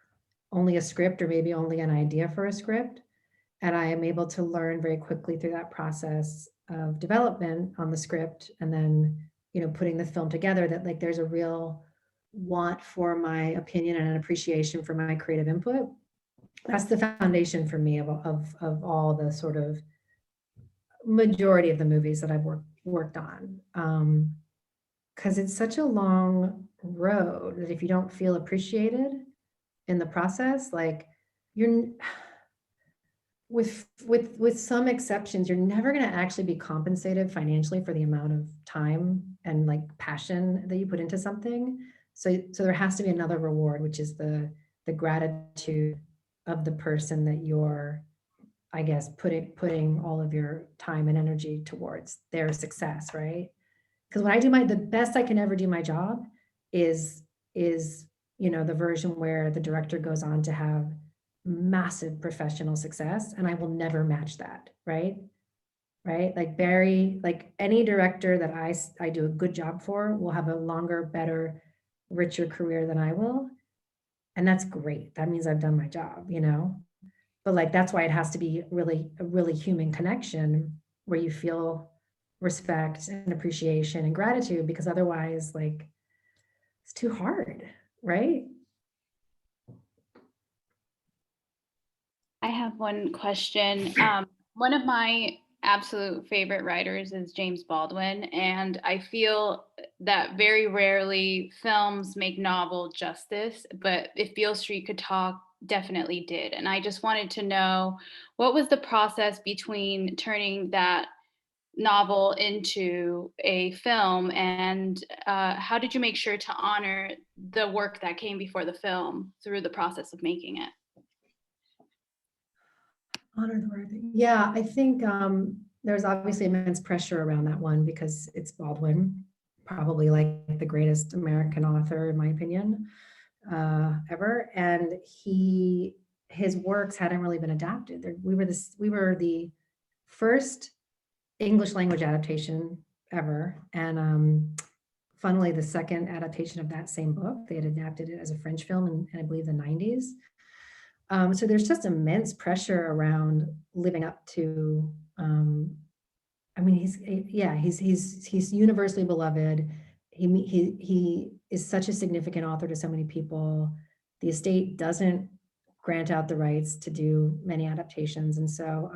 only a script or maybe only an idea for a script. And I am able to learn very quickly through that process of development on the script and then, putting the film together that like there's a real want for my opinion and an appreciation for my creative input. That's the foundation for me of all the sort of majority of the movies that I've worked on. Because it's such a long road that if you don't feel appreciated in the process, like you're with some exceptions, you're never going to actually be compensated financially for the amount of time and like passion that you put into something. So there has to be another reward, which is the gratitude of the person that you're, I guess, putting all of your time and energy towards their success, right? Because when I do the best I can ever do my job is the version where the director goes on to have massive professional success, and I will never match that, right? Like Barry, like any director that I do a good job for will have a longer, better, richer career than I will. And that's great. That means I've done my job, But like, that's why it has to be a really human connection where you feel respect and appreciation and gratitude, because otherwise, like, it's too hard, right? I have one question. One of my absolute favorite writers is James Baldwin, and I feel that very rarely films make novel justice, but If Beale Street Could Talk definitely did. And I just wanted to know, what was the process between turning that novel into a film, and how did you make sure to honor the work that came before the film through the process of making it? Honor the word. Yeah, I think there's obviously immense pressure around that one because it's Baldwin, probably like the greatest American author, in my opinion, ever. And his works hadn't really been adapted. We were the first English language adaptation ever. And funnily, the second adaptation of that same book, they had adapted it as a French film in I believe the 90s. So there's just immense pressure around living up to, I mean, he's universally beloved. He is such a significant author to so many people. The estate doesn't grant out the rights to do many adaptations. And so,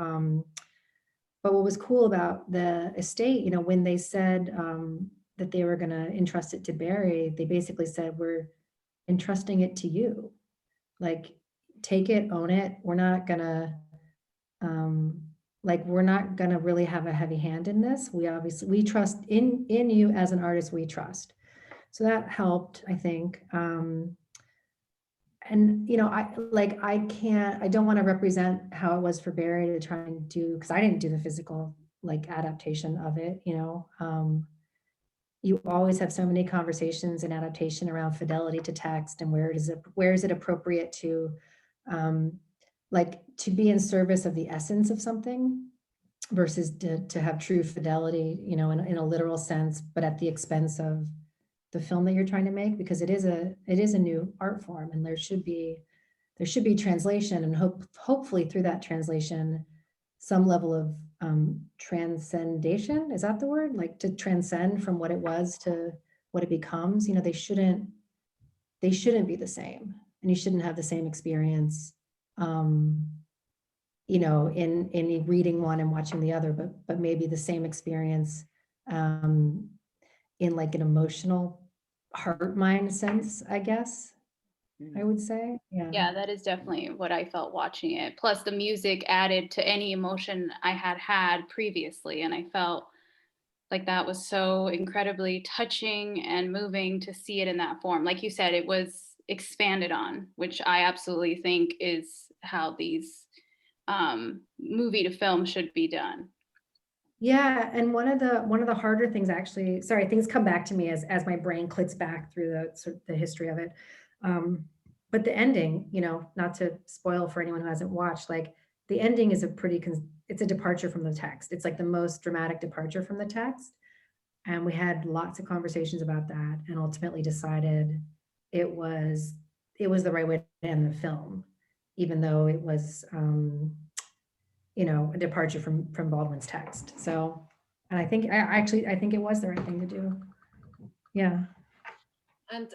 but what was cool about the estate, when they said that they were going to entrust it to Barry, they basically said, we're entrusting it to you. Like, take it, own it. We're not gonna really have a heavy hand in this. We trust in you as an artist, we trust. So that helped, I think. And I don't want to represent how it was for Barry to try and do, because I didn't do the physical like adaptation of it, You always have so many conversations in adaptation around fidelity to text and where is it appropriate to to be in service of the essence of something versus to have true fidelity, in a literal sense, but at the expense of the film that you're trying to make, because it is a new art form, and there should be translation, and hopefully through that translation, some level of transcendation. Is that the word? Like to transcend from what it was to what it becomes. They shouldn't be the same. And you shouldn't have the same experience, in reading one and watching the other, but maybe the same experience in like an emotional heart mind sense, I guess, I would say. Yeah, that is definitely what I felt watching it. Plus the music added to any emotion I had previously. And I felt like that was so incredibly touching and moving to see it in that form. Like you said, it was expanded on, which I absolutely think is how these movie to film should be done. Yeah, and one of the harder things, actually, sorry, things come back to me as my brain clicks back through the history of it. But the ending, not to spoil for anyone who hasn't watched, like the ending is it's a departure from the text. It's like the most dramatic departure from the text. And we had lots of conversations about that and ultimately decided it was the right way to end the film, even though it was, you know, a departure from Baldwin's text. So, and I think it was the right thing to do. Yeah. And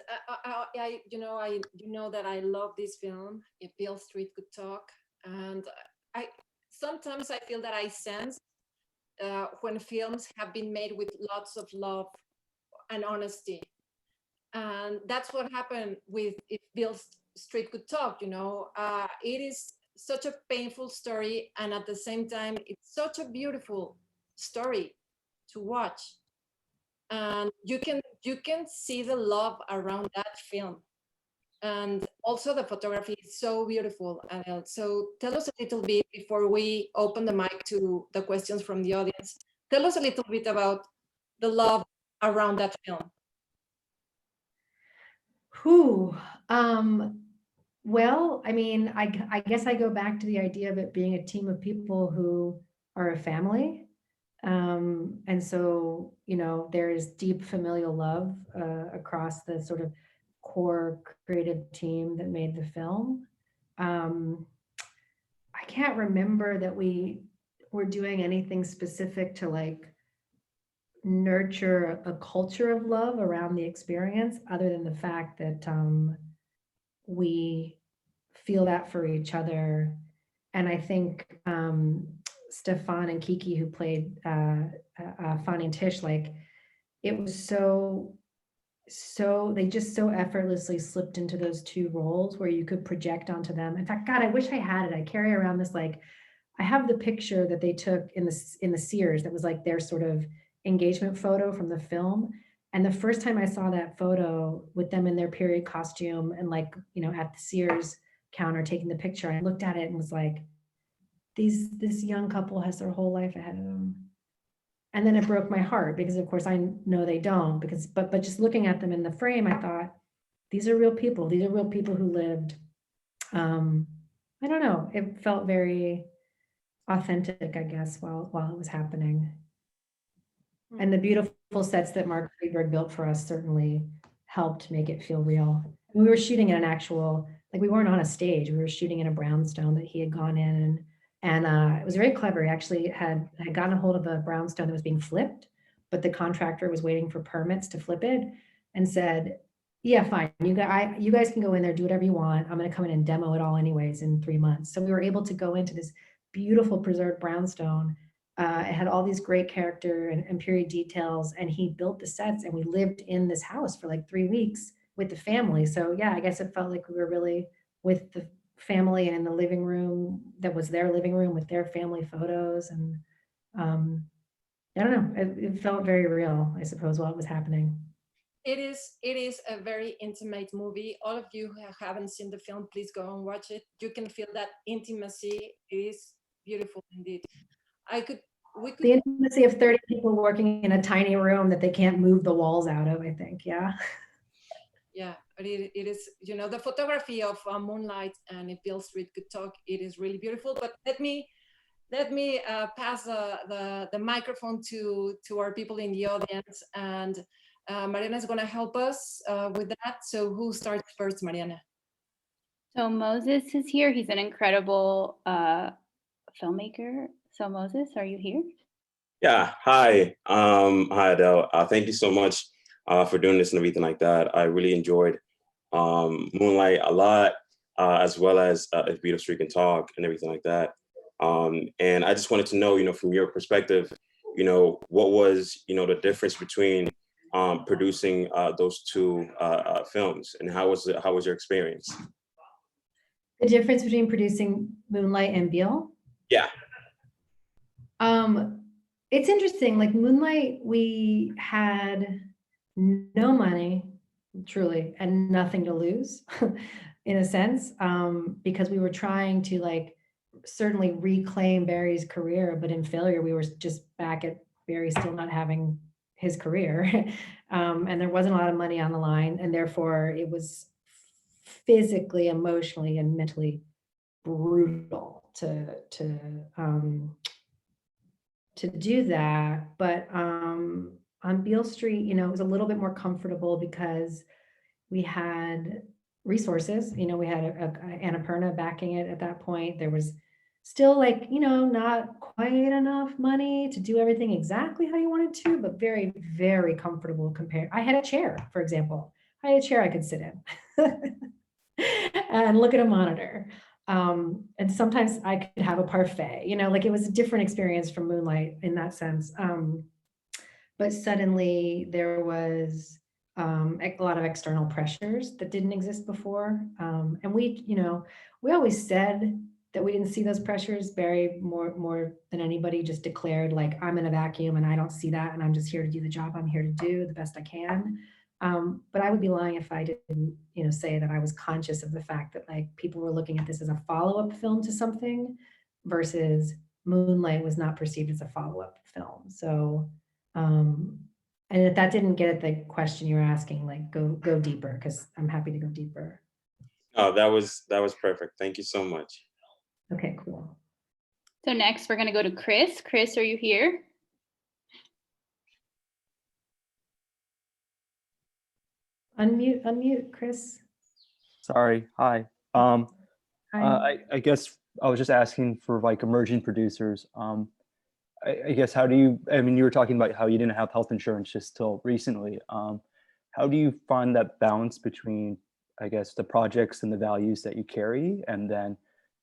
you know that I love this film, If Beale Street Could Talk. And sometimes I feel that I sense when films have been made with lots of love and honesty. And that's what happened with If Beale Street Could Talk, you know. It is such a painful story, and at the same time, it's such a beautiful story to watch. And you can see the love around that film. And also the photography is so beautiful, Adele. So tell us a little bit before we open the mic to the questions from the audience. Tell us a little bit about the love around that film. Well, I mean, I guess I go back to the idea of it being a team of people who are a family. And so, you know, there is deep familial love across the sort of core creative team that made the film. I can't remember that we were doing anything specific to like nurture a culture of love around the experience, other than the fact that we feel that for each other. And I think Stefan and Kiki, who played Fanny and Tish, like it was so they just so effortlessly slipped into those two roles where you could project onto them. In fact, God, I wish I had it. I carry around this, like, I have the picture that they took in the Sears that was like their sort of engagement photo from the film. And the first time I saw that photo with them in their period costume and like, you know, at the Sears counter taking the picture, I looked at it and was like, this young couple has their whole life ahead of them. And then it broke my heart because of course I know they don't, but just looking at them in the frame, I thought, these are real people. These are real people who lived. I don't know. It felt very authentic, I guess, while it was happening. And the beautiful sets that Mark Friedberg built for us certainly helped make it feel real. We were shooting in an actual, like we weren't on a stage. We were shooting in a brownstone that he had gone in and it was very clever. He actually had gotten a hold of a brownstone that was being flipped, but the contractor was waiting for permits to flip it and said, yeah, fine. You guys can go in there, do whatever you want. I'm going to come in and demo it all anyways in 3 months. So we were able to go into this beautiful preserved brownstone. It had all these great character and period details, and he built the sets and we lived in this house for like 3 weeks with the family. So yeah, I guess it felt like we were really with the family and in the living room that was their living room with their family photos. And I don't know, it felt very real, I suppose, while it was happening. It is a very intimate movie. All of you who haven't seen the film, please go and watch it. You can feel that intimacy. It is beautiful indeed. The intimacy of 30 people working in a tiny room that they can't move the walls out of, I think. Yeah. Yeah, but it is, you know, the photography of Moonlight and If Beale Street Could Talk, it is really beautiful. But let me pass the microphone to our people in the audience, and Mariana is going to help us with that. So who starts first, Mariana? So Moses is here. He's an incredible filmmaker. So Moses, are you here? Yeah, hi. Hi, Adele. Thank you so much for doing this and everything like that. I really enjoyed Moonlight a lot, as well as If Beale Street Could Talk and everything like that. And I just wanted to know, you know, from your perspective, you know, what was, you know, the difference between producing those two films, and how was your experience? The difference between producing Moonlight and Beale? Yeah. It's interesting, like Moonlight, we had no money, truly, and nothing to lose in a sense, because we were trying to like certainly reclaim Barry's career, but in failure, we were just back at Barry still not having his career. And there wasn't a lot of money on the line, and therefore it was physically, emotionally, and mentally brutal to do that. But on Beale Street, it was a little bit more comfortable because we had resources. We had Annapurna backing it at that point. There was still not quite enough money to do everything exactly how you wanted to, but very, very comfortable compared. I had a chair, for example. I had a chair I could sit in and look at a monitor. And sometimes I could have a parfait, it was a different experience from Moonlight in that sense. But suddenly there was a lot of external pressures that didn't exist before. And we always said that we didn't see those pressures. Barry, more than anybody, just declared I'm in a vacuum and I don't see that, and I'm just here to do the job I'm here to do the best I can. But I would be lying if I didn't, say that I was conscious of the fact that people were looking at this as a follow-up film to something, versus Moonlight was not perceived as a follow-up film. So, and if that didn't get at the question you were asking, go deeper, because I'm happy to go deeper. Oh, that was perfect. Thank you so much. Okay, cool. So next we're going to go to Chris. Chris, are you here? Unmute, Chris. Sorry. Hi. Hi. I guess I was just asking for emerging producers. I guess you were talking about how you didn't have health insurance just till recently. How do you find that balance between, I guess, the projects and the values that you carry, and then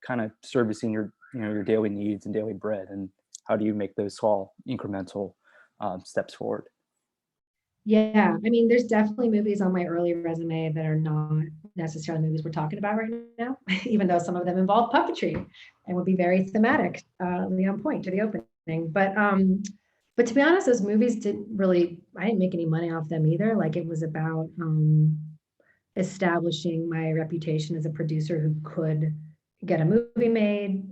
kind of servicing your daily needs and daily bread, and how do you make those small incremental steps forward? Yeah, there's definitely movies on my early resume that are not necessarily movies we're talking about right now, even though some of them involve puppetry and would be very thematic, on point to the opening. But to be honest, those movies I didn't make any money off them either. It was about establishing my reputation as a producer who could get a movie made,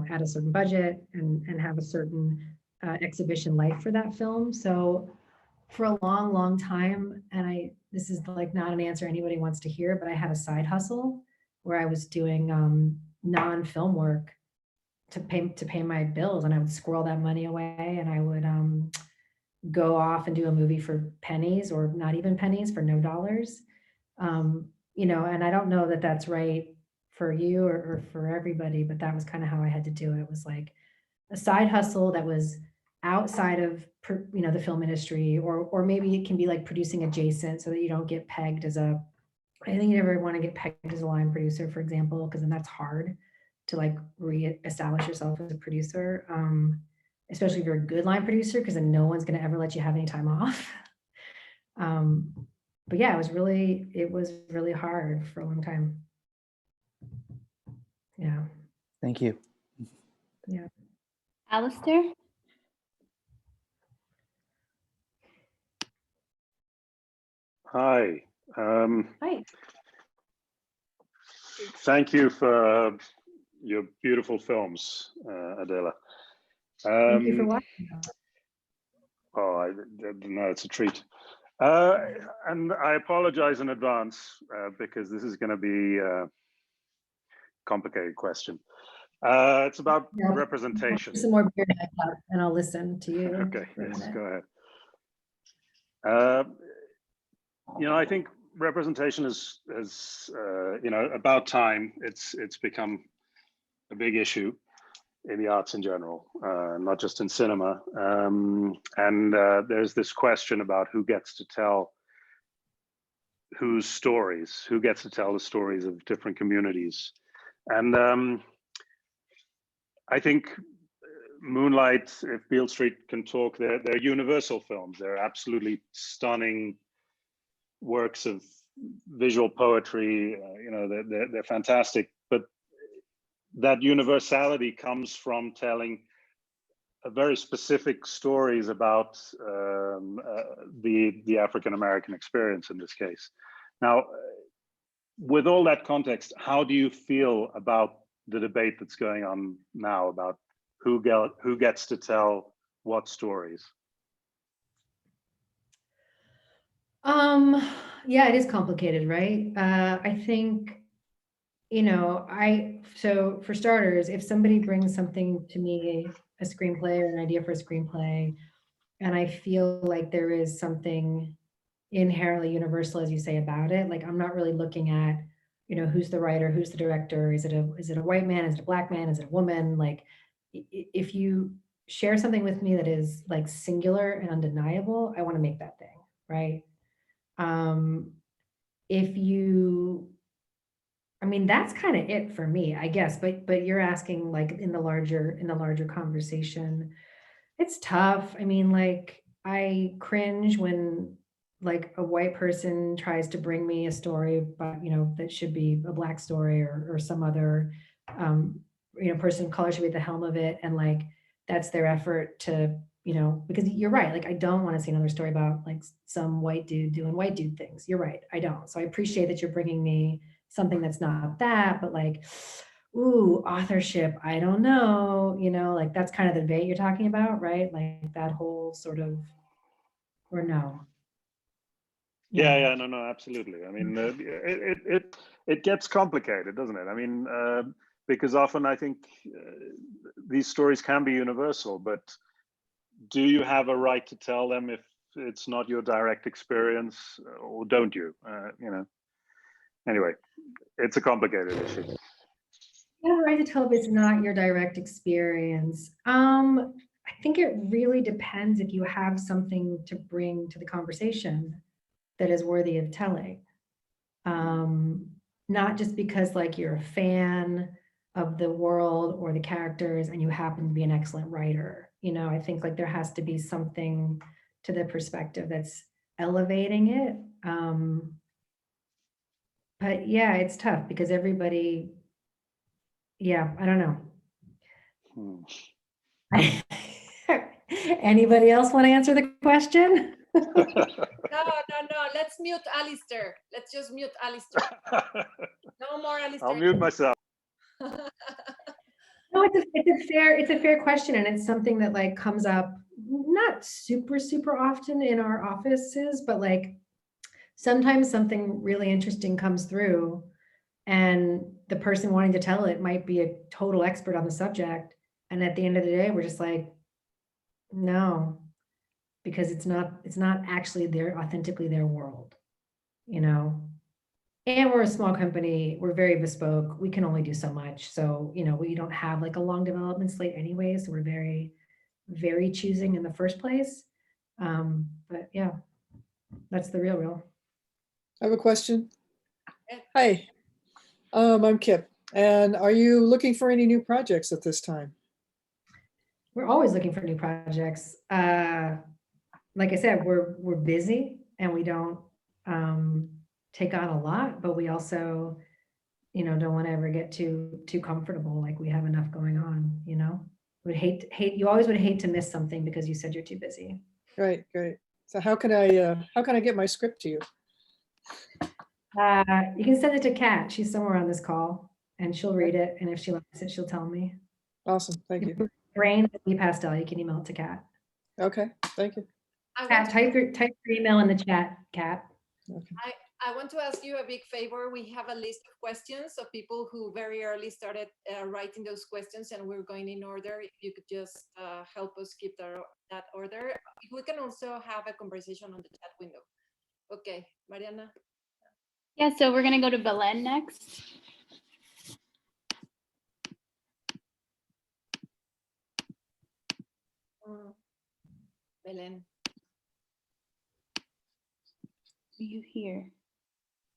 at a certain budget and have a certain exhibition life for that film. So for a long, long time, and this is not an answer anybody wants to hear, but I had a side hustle where I was doing non-film work to pay my bills, and I would squirrel that money away, and I would go off and do a movie for pennies, or not even pennies, for no dollars. And I don't know that that's right for you or for everybody, but that was kind of how I had to do it. It was a side hustle that was outside of the film industry, or maybe it can be producing adjacent, so that you don't get pegged as I think you never want to get pegged as a line producer, for example, because then that's hard to re-establish yourself as a producer, especially if you're a good line producer, because then no one's going to ever let you have any time off. But yeah, it was really hard for a long time. Yeah. Thank you. Yeah. Alistair? Hi. Hi. Thank you for your beautiful films, Adele. Thank you for watching. Oh, no, it's a treat. And I apologize in advance because this is going to be a complicated question. It's about representation. Some more beer and I'll listen to you. Okay, yes, go ahead. I think representation is about time. It's become a big issue in the arts in general, not just in cinema. And there's this question about who gets to tell whose stories, who gets to tell the stories of different communities. And I think Moonlight, if Beale Street Can Talk, they're universal films. They're absolutely stunning works of visual poetry. They're fantastic. But that universality comes from telling a very specific stories about the African-American experience in this case. Now, with all that context, how do you feel about the debate that's going on now about who gets to tell what stories? Yeah, it is complicated, right? I think, so for starters, if somebody brings something to me, a screenplay or an idea for a screenplay, And I feel like there is something inherently universal, as you say, about it. Like, I'm not really looking at, who's the writer, who's the director, is it a white man, is it a black man, is it a woman? Like, if you share something with me that is like singular and undeniable, I want to make that thing, right? That's kind of it for me, I guess. But you're asking like in the larger conversation, it's tough. I cringe when like a white person tries to bring me a story, but that should be a black story or some other person of color should be at the helm of it, and like that's their effort to because you're right, like I don't want to see another story about like some white dude doing white dude things. You're right, I don't. So I appreciate that you're bringing me something that's not that, but like, ooh, authorship, I don't know, like that's kind of the debate you're talking about, right? Like that whole sort of, or no? Yeah, no, absolutely. It gets complicated, doesn't it? Because often I think these stories can be universal, but do you have a right to tell them if it's not your direct experience, or don't you? Anyway, it's a complicated issue. You have a right to tell if it's not your direct experience. I think it really depends if you have something to bring to the conversation that is worthy of telling. Not just because like you're a fan of the world or the characters and you happen to be an excellent writer. I think like there has to be something to the perspective that's elevating it. But yeah, it's tough because everybody, I don't know. Anybody else want to answer the question? No. Let's mute Alistair. Let's just mute Alistair. No more Alistair. I'll mute myself. No, it's a fair question, and it's something that like comes up not super often in our offices, but like sometimes something really interesting comes through, and the person wanting to tell it might be a total expert on the subject, and at the end of the day, we're just like, no, because it's not actually authentically their world, And we're a small company, we're very bespoke, we can only do so much. So, we don't have like a long development slate anyway, so we're very, very choosing in the first place. But yeah, that's the real. I have a question. Hi, I'm Kip. And are you looking for any new projects at this time? We're always looking for new projects. Like I said, we're busy and we don't take on a lot, but we also, don't want to ever get too comfortable. Like we have enough going on, you always would hate to miss something because you said you're too busy. Right, great. So how can I get my script to you? You can send it to Kat. She's somewhere on this call and she'll read it. And if she likes it, she'll tell me. Awesome, thank you. Rain Pastel, you can email it to Kat. Okay, thank you. Kat, type your email in the chat, Kat. Okay. I want to ask you a big favor. We have a list of questions of people who very early started writing those questions, and we're going in order. If you could just help us keep that order. We can also have a conversation on the chat window. Okay, Mariana. Yeah, so we're going to go to Belen next. Belen. Are you here?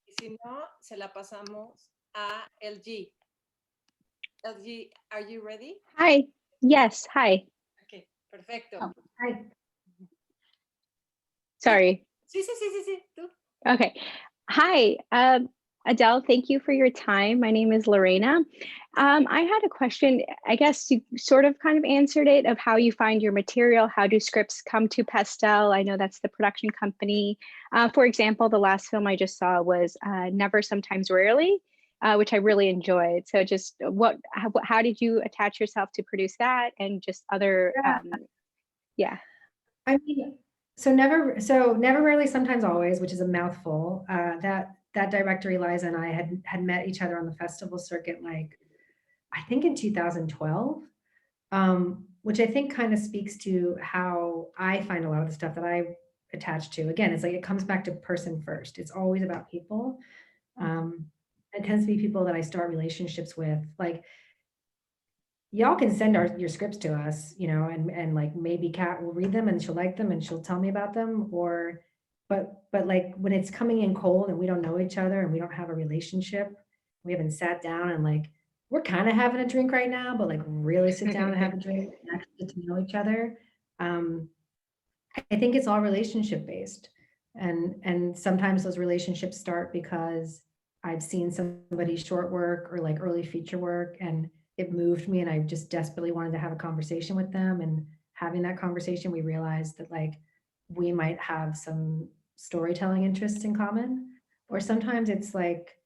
Y si no, se la pasamos a LG. LG, are you ready? Hi. Yes. Hi. Okay, perfecto. Oh, hi. Sorry. Sí. Tú. Okay. Hi. Adele, thank you for your time. My name is Lorena. I had a question. I guess you sort of kind of answered it, of how you find your material. How do scripts come to Pastel? I know that's the production company. For example, the last film I just saw was Never, Sometimes, Rarely, which I really enjoyed. So just how did you attach yourself to produce that, and just other, I mean, so never, rarely, sometimes, always, which is a mouthful. That director, Eliza, and I had met each other on the festival circuit, like, I think in 2012, which I think kind of speaks to how I find a lot of the stuff that I attach to. Again, it's like it comes back to person first. It's always about people. It tends to be people that I start relationships with. Like, y'all can send your scripts to us, you know, and like maybe Kat will read them and she'll like them and she'll tell me about them, or but like when it's coming in cold and we don't know each other and we don't have a relationship, we haven't sat down and like we're kind of having a drink right now, but like really sit down and have a drink and actually get to know each other. I think it's all relationship based, and sometimes those relationships start because I've seen somebody's short work or like early feature work and it moved me and I just desperately wanted to have a conversation with them, and having that conversation, we realized that like we might have some storytelling interests in common. Or sometimes it's like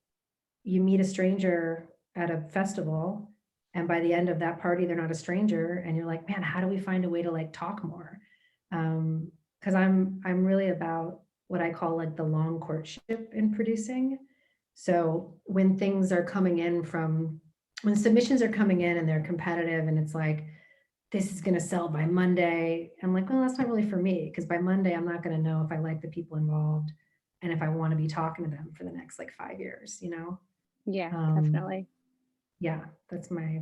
you meet a stranger at a festival and by the end of that party, they're not a stranger and you're like, man, how do we find a way to like talk more? Because I'm really about what I call like the long courtship in producing. So when things are coming in when submissions are coming in and they're competitive and it's like, this is going to sell by Monday, I'm like, well, that's not really for me, because by Monday, I'm not going to know if I like the people involved and if I want to be talking to them for the next like 5 years, you know? Yeah, definitely. Yeah, that's my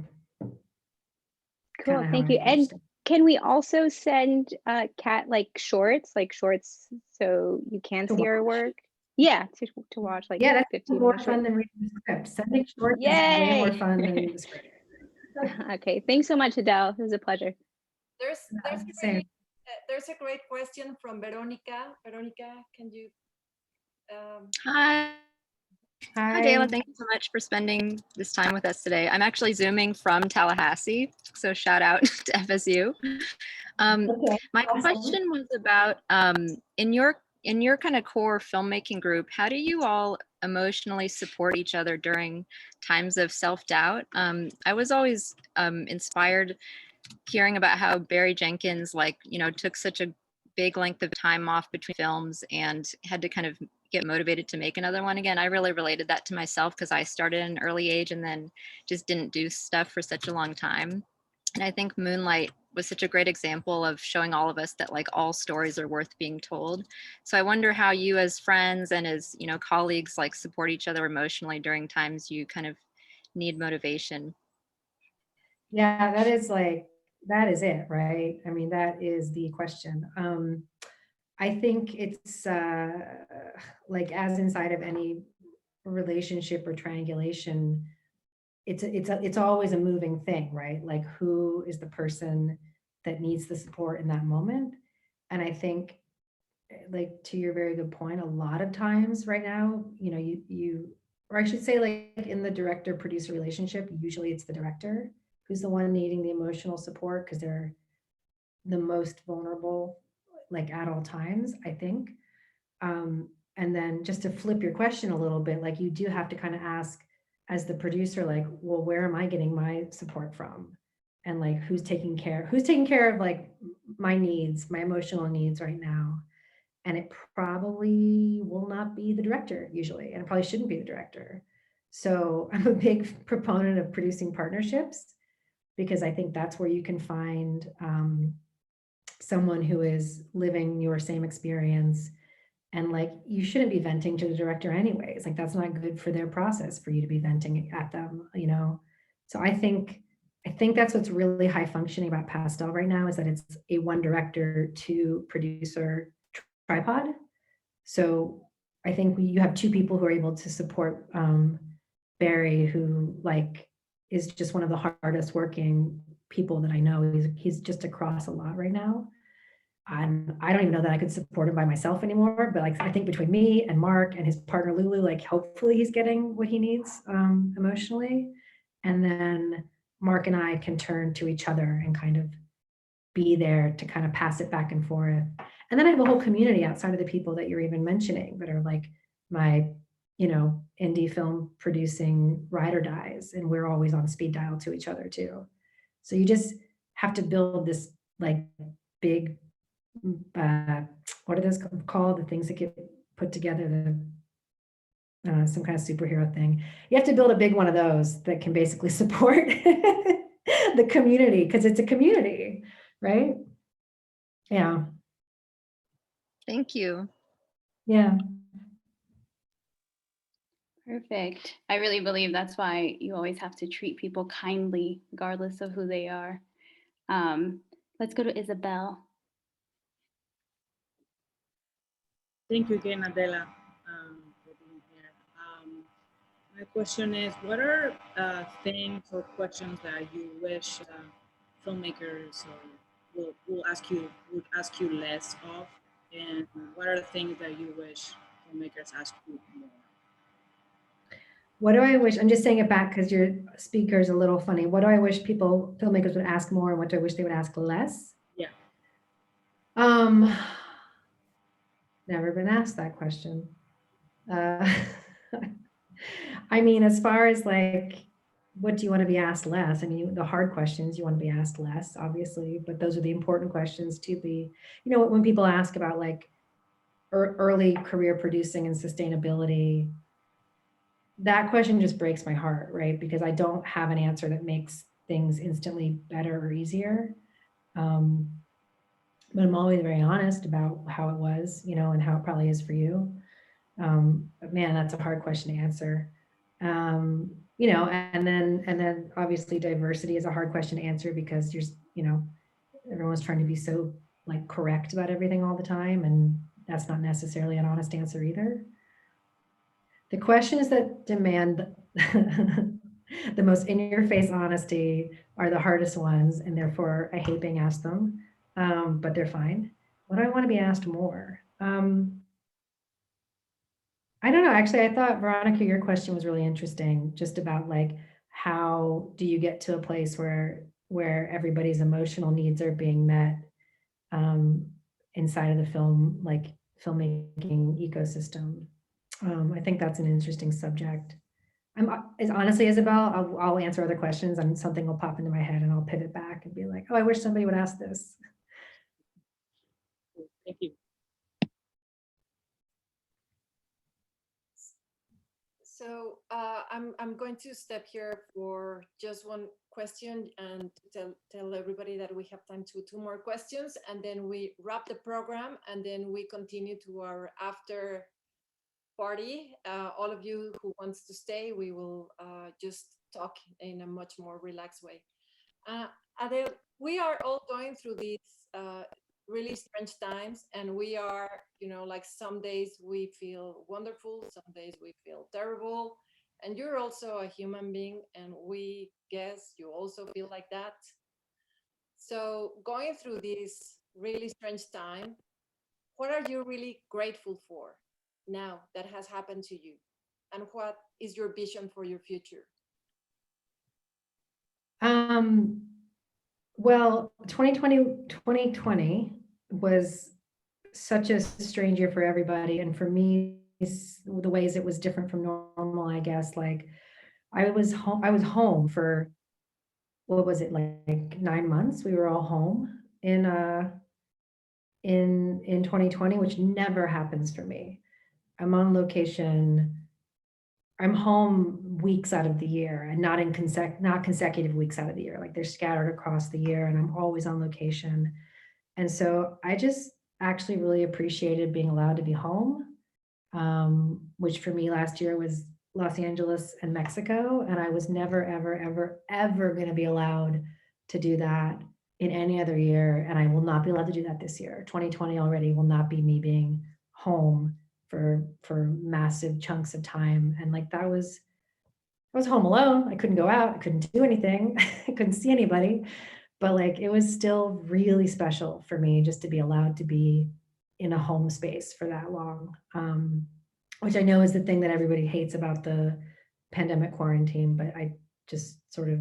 cool. Thank you. And can we also send Kat like shorts so you can see her work? Yeah, to watch like that's 15 more minutes. fun than reading the script. Sending shorts is way more fun than reading the script. Okay, thanks so much, Adele. It was a pleasure. There's a great question from Veronica. Veronica, can you? Hi. Hi, Adele. Thank you so much for spending this time with us today. I'm actually Zooming from Tallahassee, so shout out to FSU. My question was about in your kind of core filmmaking group, how do you all emotionally support each other during times of self-doubt? I was always inspired hearing about how Barry Jenkins, like, you know, took such a big length of time off between films and had to kind of get motivated to make another one again. I really related that to myself because I started at an early age and then just didn't do stuff for such a long time. And I think Moonlight was such a great example of showing all of us that like all stories are worth being told. So I wonder how you as friends and as, you know, colleagues like support each other emotionally during times you kind of need motivation. Yeah, that is it, right? I mean, that is the question. I think it's like as inside of any relationship or triangulation, it's always a moving thing, right? Like who is the person that needs the support in that moment? And I think, like to your very good point, a lot of times right now, you know, you or I should say like in the director producer relationship, usually it's the director who's the one needing the emotional support because they're the most vulnerable, like at all times, I think. And then just to flip your question a little bit, like you do have to kind of ask as the producer, like, well, where am I getting my support from? And like, who's taking care of like my needs, my emotional needs right now? And it probably will not be the director usually, and it probably shouldn't be the director. So I'm a big proponent of producing partnerships because I think that's where you can find someone who is living your same experience. And like, you shouldn't be venting to the director anyways. Like that's not good for their process for you to be venting at them, you know? So I think that's what's really high functioning about Pastel right now is that it's a one director, two producer tripod. So I think you have two people who are able to support Barry, who like is just one of the hardest working people that I know. He's just across a lot right now. I don't even know that I could support him by myself anymore, but like I think between me and Mark and his partner Lulu, like hopefully he's getting what he needs emotionally. And then Mark and I can turn to each other and kind of be there to kind of pass it back and forth. And then I have a whole community outside of the people that you're even mentioning that are like my, you know, indie film producing ride or dies, and we're always on speed dial to each other too. So you just have to build this like big, what are those called? The things that get put together, some kind of superhero thing. You have to build a big one of those that can basically support the community, because it's a community, right? Yeah. Thank you. Yeah. Perfect. I really believe that's why you always have to treat people kindly, regardless of who they are. Let's go to Isabel. Thank you again, Adela, for being here. My question is, what are things or questions that you wish filmmakers would ask you less of, and what are the things that you wish filmmakers ask you more? What do I wish? I'm just saying it back because your speaker is a little funny. What do I wish filmmakers would ask more, and what do I wish they would ask less? Yeah. Never been asked that question. I mean, as far as like, what do you want to be asked less? I mean, the hard questions you want to be asked less, obviously, but those are the important questions to be, you know, when people ask about like early career producing and sustainability, that question just breaks my heart, right? Because I don't have an answer that makes things instantly better or easier. But I'm always very honest about how it was, you know, and how it probably is for you. But man, that's a hard question to answer. You know, and then obviously diversity is a hard question to answer because you're, you know, everyone's trying to be so like correct about everything all the time, and that's not necessarily an honest answer either. The questions that demand the most in-your-face honesty are the hardest ones, and therefore I hate being asked them, but they're fine. What do I want to be asked more? I don't know. Actually, I thought, Veronica, your question was really interesting, just about like, how do you get to a place where everybody's emotional needs are being met inside of the film, like filmmaking ecosystem. I think that's an interesting subject. Honestly, Isabel, I'll answer other questions and something will pop into my head and I'll pivot back and be like, oh, I wish somebody would ask this. Thank you. So I'm going to step here for just one question and tell everybody that we have time to 2 more questions, and then we wrap the program, and then we continue to our after party. All of you who wants to stay, we will just talk in a much more relaxed way. Adele, we are all going through these really strange times, and we are, you know, like some days we feel wonderful, some days we feel terrible, and you're also a human being, and we guess you also feel like that. So going through this really strange time, what are you really grateful for now that has happened to you, and what is your vision for your future? Well, 2020 was such a strange year for everybody. And for me, the ways it was different from normal, I guess, like I was home for, what was it, like 9 months? We were all home in 2020, which never happens for me. I'm on location. I'm home weeks out of the year, and not consecutive weeks out of the year. Like they're scattered across the year, and I'm always on location. And so I just actually really appreciated being allowed to be home, which for me last year was Los Angeles and Mexico. And I was never, ever, ever, ever going to be allowed to do that in any other year. And I will not be allowed to do that this year. 2020 already will not be me being home for massive chunks of time. And like I was home alone. I couldn't go out. I couldn't do anything. I couldn't see anybody. But like it was still really special for me just to be allowed to be in a home space for that long, which I know is the thing that everybody hates about the pandemic quarantine, but I just sort of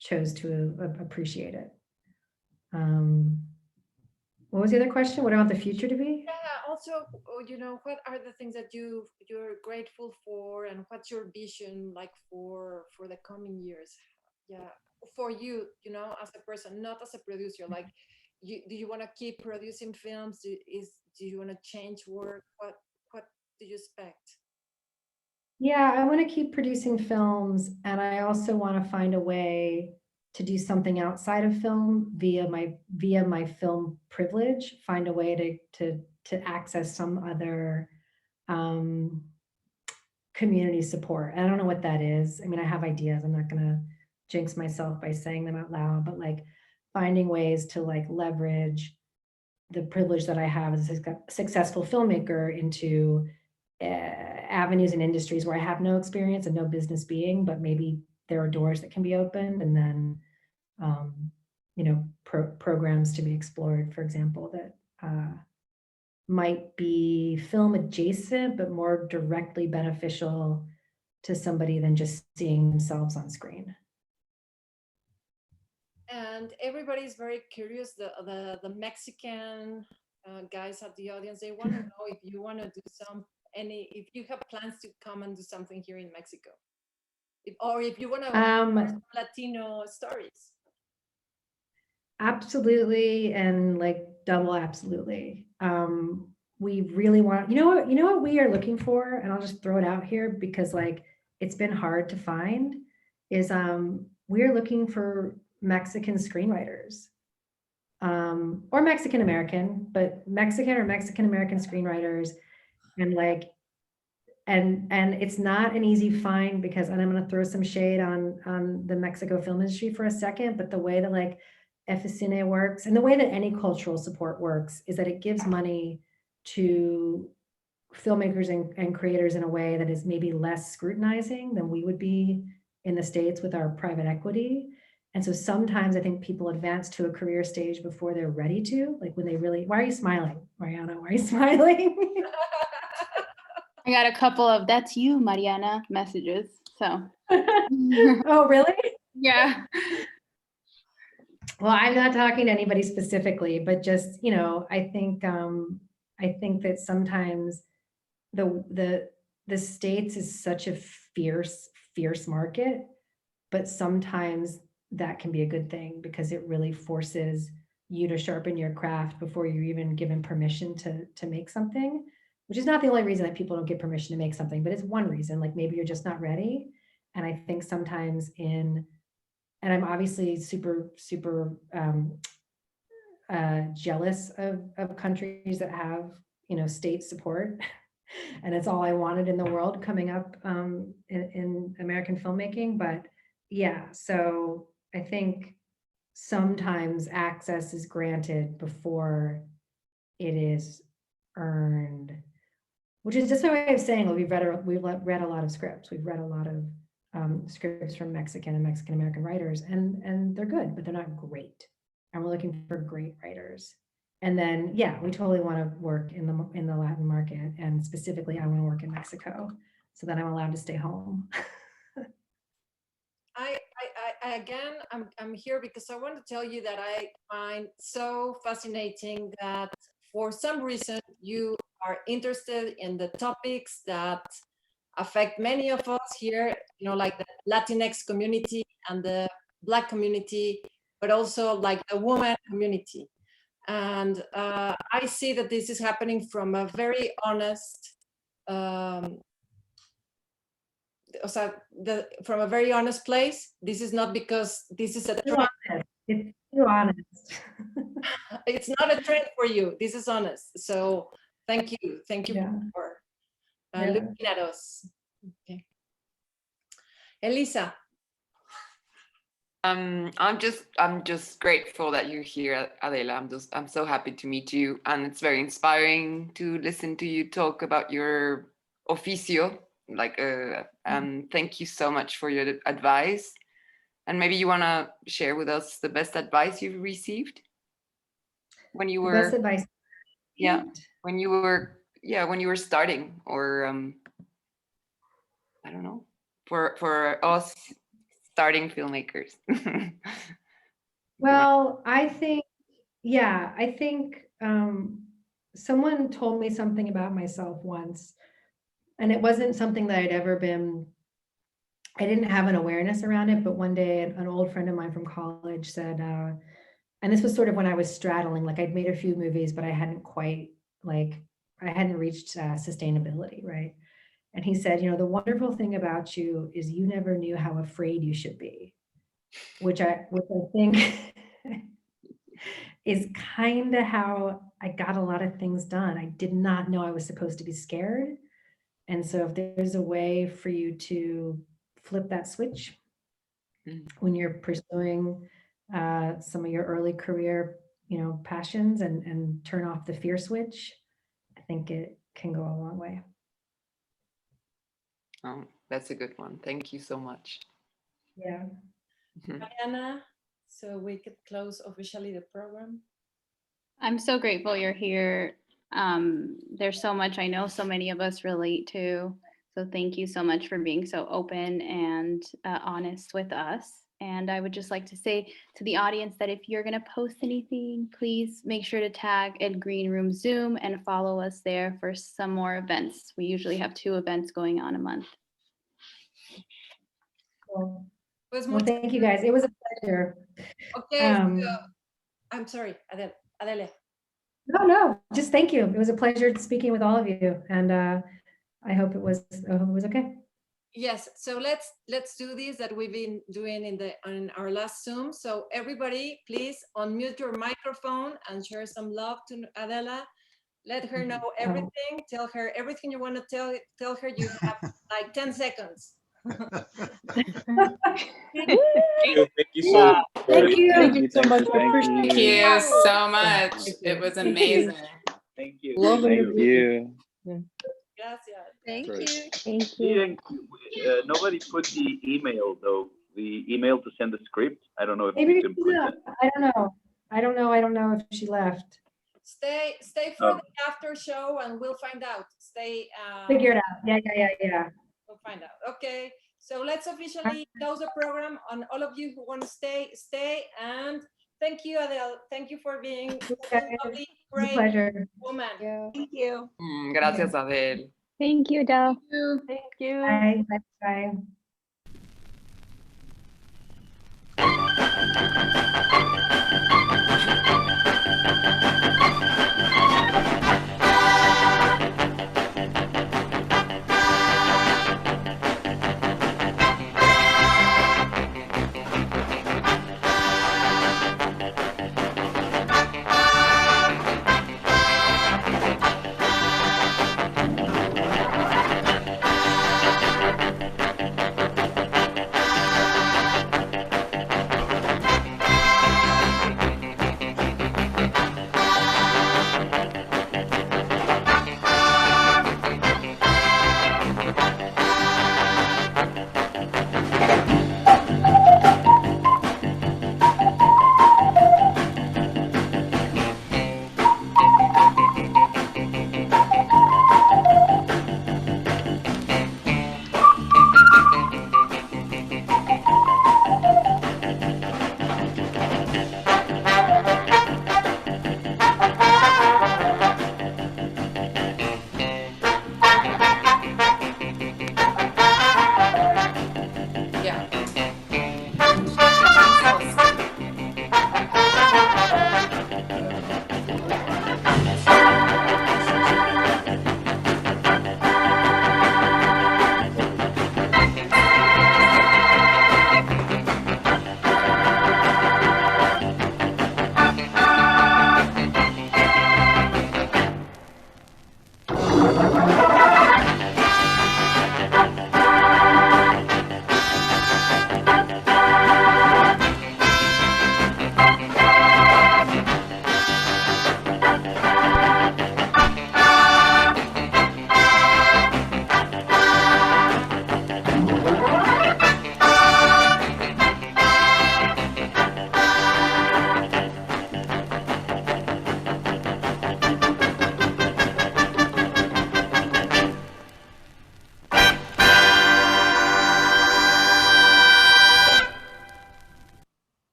chose to appreciate it. What was the other question? What do I want the future to be? Yeah, also, you know, what are the things that you're grateful for, and what's your vision like for the coming years? Yeah, for you, you know, as a person, not as a producer. Like, do you want to keep producing films? Do you want to change work? What do you expect? Yeah, I want to keep producing films, and I also want to find a way to do something outside of film via my film privilege, find a way to access some other community support. I don't know what that is. I mean, I have ideas. I'm not gonna jinx myself by saying them out loud, but like finding ways to like leverage the privilege that I have as a successful filmmaker into avenues and industries where I have no experience and no business being, but maybe there are doors that can be opened, and then you know, programs to be explored, for example, that might be film adjacent, but more directly beneficial to somebody than just seeing themselves on screen. And everybody's very curious, the Mexican guys at the audience, they want to know if you want to do if you have plans to come and do something here in Mexico, or if you want to Latino stories. Absolutely, and like double absolutely. We really want, you know what we are looking for, and I'll just throw it out here because like it's been hard to find, is we're looking for Mexican screenwriters, or Mexican American, but Mexican or Mexican American screenwriters, and like, and it's not an easy find because, and I'm going to throw some shade on the Mexico film industry for a second, but the way that like Eficine works and the way that any cultural support works is that it gives money to filmmakers and creators in a way that is maybe less scrutinizing than we would be in the States with our private equity. And so sometimes I think people advance to a career stage before they're ready to, like when they really, why are you smiling, Mariana? Why are you smiling? I got a couple of "that's you, Mariana" messages. So. Oh, really? Yeah. Well, I'm not talking to anybody specifically, but just, you know, I think that sometimes the States is such a fierce market, but sometimes that can be a good thing because it really forces you to sharpen your craft before you're even given permission to make something, which is not the only reason that people don't get permission to make something, but it's one reason, like maybe you're just not ready. And I think sometimes and I'm obviously super jealous of countries that have, you know, state support. And it's all I wanted in the world coming up in American filmmaking. But yeah, so I think sometimes access is granted before it is earned, which is just a way of saying, well, we've read a lot of scripts. We've read a lot of scripts from Mexican and Mexican American writers, and they're good, but they're not great. And we're looking for great writers. And then, yeah, we totally want to work in the Latin market, and specifically, I want to work in Mexico, so that I'm allowed to stay home. I'm here because I want to tell you that I find so fascinating that for some reason you are interested in the topics that affect many of us here, you know, like the Latinx community and the Black community, but also like the woman community. And I see that this is happening from a very honest, from a very honest place. This is not because this is a trend. It's too honest. It's not a trend for you. This is honest. So thank you for looking at us. Okay, Eliza. I'm just grateful that you're here, Adela. I'm so happy to meet you, and it's very inspiring to listen to you talk about your oficio. Thank you so much for your advice. And maybe you want to share with us the best advice you've received when you were. Best advice. Yeah, when you were starting, or I don't know, for us starting filmmakers. Well, I think someone told me something about myself once, and it wasn't something that I didn't have an awareness around it, but one day an old friend of mine from college said, and this was sort of when I was straddling, like I'd made a few movies, but I hadn't quite, I hadn't reached sustainability, right? And he said, you know, the wonderful thing about you is you never knew how afraid you should be. which I think is kind of how I got a lot of things done. I did not know I was supposed to be scared. And so if there's a way for you to flip that switch when you're pursuing some of your early career, passions and turn off the fear switch, I think it can go a long way. Oh, that's a good one. Thank you so much. Yeah. Mariana, so we could close officially the program. I'm so grateful you're here. There's so much I know so many of us relate to. So thank you so much for being so open and honest with us. And I would just like to say to the audience that if you're going to post anything, please make sure to tag at Green Room Zoom and follow us there for some more events. We usually have 2 events going on a month. Well, thank you guys. It was a pleasure. Okay, I'm sorry, Adele. No, just thank you. It was a pleasure speaking with all of you, and I hope it was okay. Yes, so let's do this that we've been doing in our last Zoom. So everybody, please unmute your microphone and share some love to Adela. Let her know everything. Tell her everything you want to tell her. You have like 10 seconds. Thank you so much. Thank you so much. It was amazing. Thank you. Love Thank you. Gracias. Thank you. Thank you. Nobody put the email though. The email to send the script. I don't know if Maybe we can put that. I don't know if she left. Stay for the after show and we'll find out. Stay. Figure it out. Yeah. We'll find out. Okay. So let's officially close the program. On all of you who want to stay. And thank you, Adele. Thank you for being a lovely, great woman. Thank you. Gracias, Adele. Thank you, Adele. Thank you. Bye.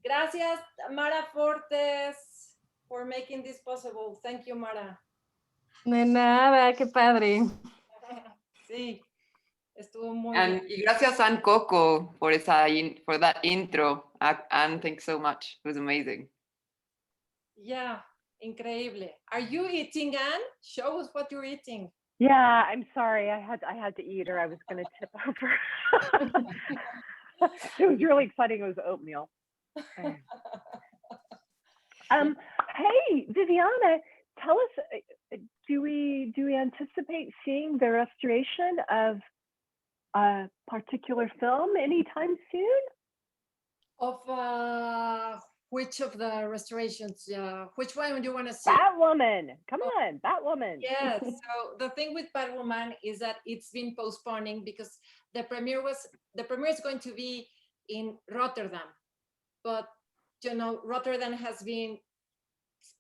Gracias, Mara Fortes, for making this possible. Thank you, Mara. De nada, qué padre. Sí, estuvo muy And y gracias Ann Coco for for that intro. Ann, thanks so much. It was amazing. Yeah, Increíble. Are you eating, Anne? Show us what you're eating. Yeah, I'm sorry. I had to eat or I was going to tip over. It was really exciting. It was oatmeal. Hey, Viviana, tell us, do we anticipate seeing the restoration of a particular film anytime soon? Of which of the restorations? Which one do you want to see? Batwoman. Come on, Batwoman. Yes. So the thing with Batwoman is that it's been postponing because the premiere is going to be in Rotterdam, but you know Rotterdam has been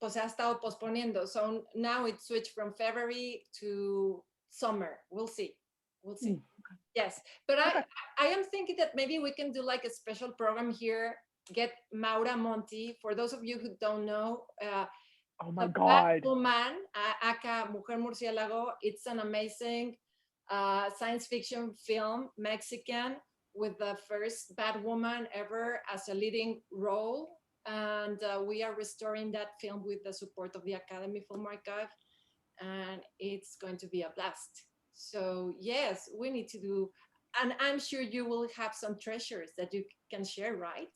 ha estado posponiendo. So now it switched from February to summer. We'll see. We'll see. Yes, but I am thinking that maybe we can do like a special program here. Get Maura Monti. For those of you who don't know, oh my God, Batwoman, aka Mujer Murciélago. It's an amazing science fiction film, Mexican, with the first Batwoman ever as a leading role. And we are restoring that film with the support of the Academy Film Archive, and it's going to be a blast. So yes, we need to do, and I'm sure you will have some treasures that you can share, right?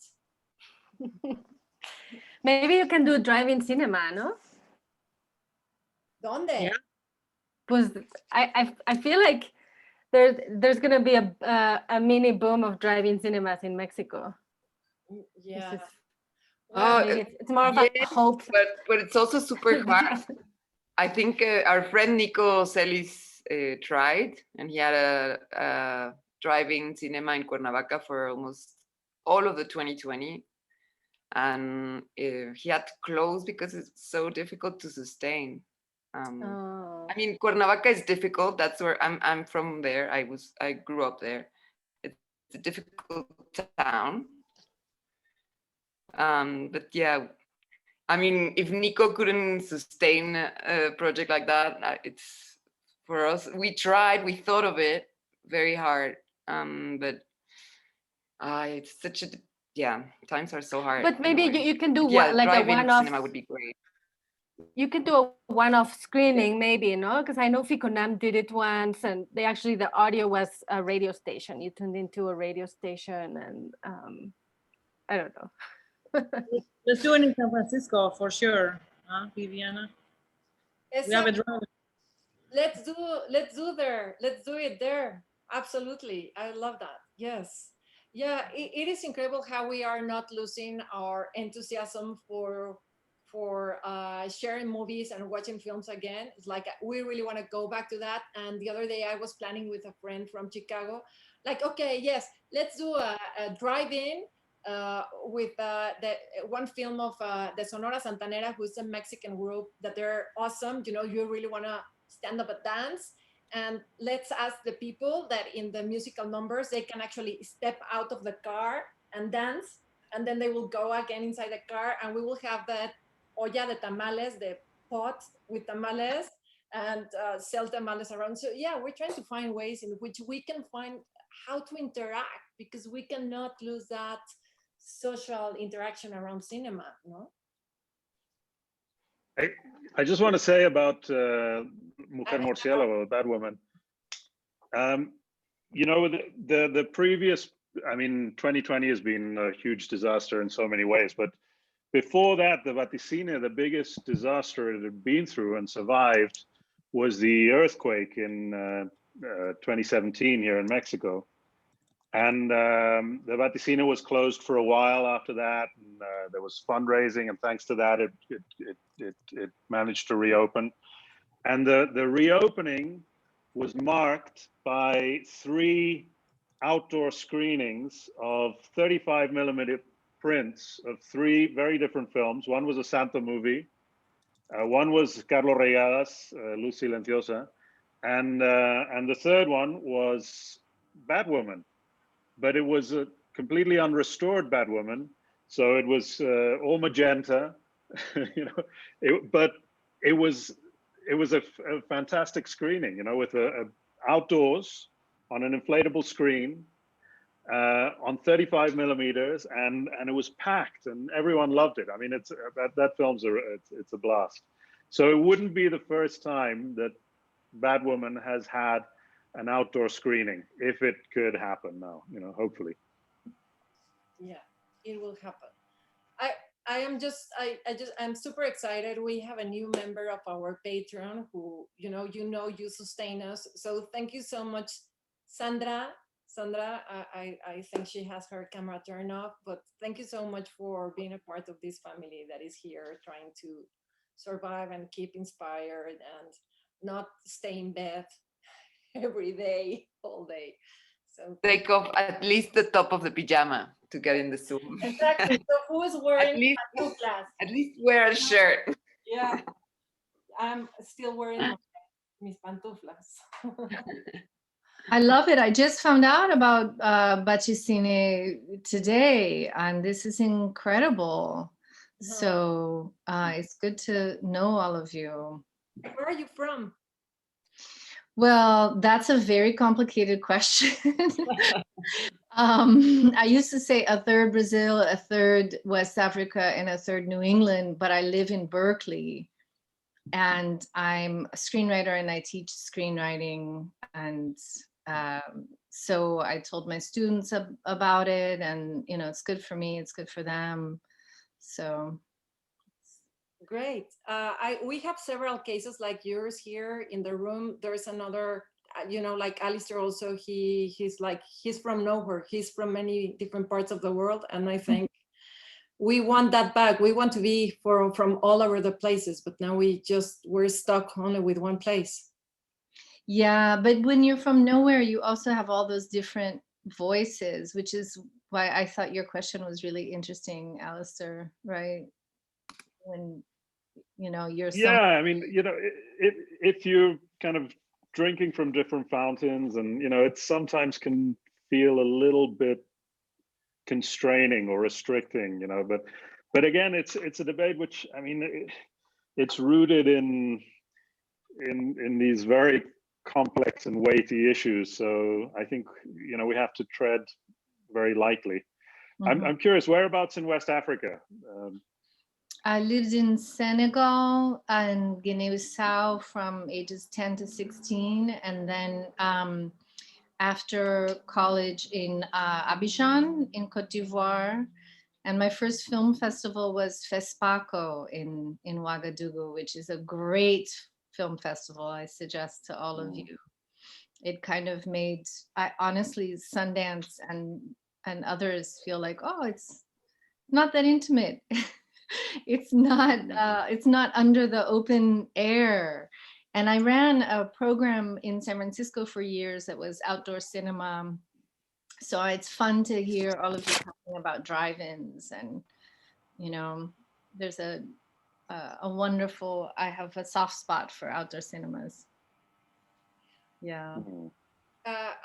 Maybe you can do drive-in cinema, no? ¿Dónde? Yeah. Pues I feel like there's gonna be a mini boom of drive-in cinemas in Mexico. Yeah. It's more of a hope, but it's also super hard. I think our friend Nico Celis tried, and he had a drive-in cinema in Cuernavaca for almost all of the 2020, and he had to close because it's so difficult to sustain. I mean, Cuernavaca is difficult. That's where I'm from. There, I grew up there. It's a difficult town. But yeah, I mean, if Nico couldn't sustain a project like that, it's for us. We tried, we thought of it very hard, but it's such a times are so hard. But maybe you can do like a one-off cinema would be great. You can do a one-off screening, maybe, no? Because I know Ficonam did it once, and the audio was a radio station. You tuned into a radio station, and I don't know. Let's do it in San Francisco for sure, huh, Viviana? We have a drive. Let's do it there. Absolutely, I love that. Yes, yeah, it is incredible how we are not losing our enthusiasm for sharing movies and watching films again. It's like we really want to go back to that. And the other day I was planning with a friend from Chicago, like, okay, yes, let's do a drive-in with the one film of the Sonora Santanera, who's a Mexican group that they're awesome. You know, you really want to stand up and dance. And let's ask the people that in the musical numbers, they can actually step out of the car and dance. And then they will go again inside the car, and we will have that olla de tamales, the pot with tamales, and sell tamales around. So yeah, we're trying to find ways in which we can find how to interact, because we cannot lose that social interaction around cinema, no? I just want to say about Mujer Murciélago, Batwoman. You know, the previous, I mean, 2020 has been a huge disaster in so many ways, but before that, the Vaticine, the biggest disaster it had been through and survived was the earthquake in 2017 here in Mexico. And the Vaticine was closed for a while after that. And, there was fundraising, and thanks to that, it managed to reopen. And the reopening was marked by 3 outdoor screenings of 35mm prints of 3 very different films. One was a Santo movie. One was Carlos Regadas, Luz Silenciosa. And the third one was Batwoman. But it was a completely unrestored Batwoman. So it was all magenta, you know, but it was a fantastic screening, you know, with a outdoors on an inflatable screen. on 35 millimeters, and it was packed, and everyone loved it. I mean, it's that film's it's a blast. So it wouldn't be the first time that Batwoman has had an outdoor screening, if it could happen now, you know, hopefully. Yeah, it will happen. I'm super excited. We have a new member of our Patreon who, you sustain us. So thank you so much, Sandra. I think she has her camera turned off, but thank you so much for being a part of this family that is here trying to survive and keep inspired and not stay in bed every day, all day. So take off at least the top of the pajama to get in the Zoom. Exactly. So who is wearing pantuflas? At least wear a shirt. Yeah, I'm still wearing mis pantuflas. I love it. I just found out about Bachicine today, and this is incredible. So it's good to know all of you. Where are you from? Well, that's a very complicated question. I used to say a third Brazil, a third West Africa, and a third New England, but I live in Berkeley. And I'm a screenwriter and I teach screenwriting. And so I told my students about it, and it's good for me, it's good for them. So great. We have several cases like yours here in the room. There's another, like Alistair also, he's from nowhere. He's from many different parts of the world. And I think we want that back. We want to be from all over the places, but now we're stuck only with one place. Yeah, but when you're from nowhere, you also have all those different voices, which is why I thought your question was really interesting, Alistair, right? When you're I mean, if you're kind of drinking from different fountains, and it sometimes can feel a little bit constraining or restricting, but again, it's a debate which, I mean, it's rooted in these very complex and weighty issues. So I think we have to tread very lightly. Mm-hmm. I'm curious, whereabouts in West Africa? I lived in Senegal and Guinea-Bissau from ages 10 to 16, and then after college in Abidjan in Côte d'Ivoire. And my first film festival was FESPACO in Ouagadougou, which is a great film festival. I suggest to all of you. It kind of made, honestly, Sundance and others feel like, oh, it's not that intimate. It's not under the open air. And I ran a program in San Francisco for years that was outdoor cinema. So it's fun to hear all of you talking about drive-ins, and there's a wonderful, I have a soft spot for outdoor cinemas. Yeah.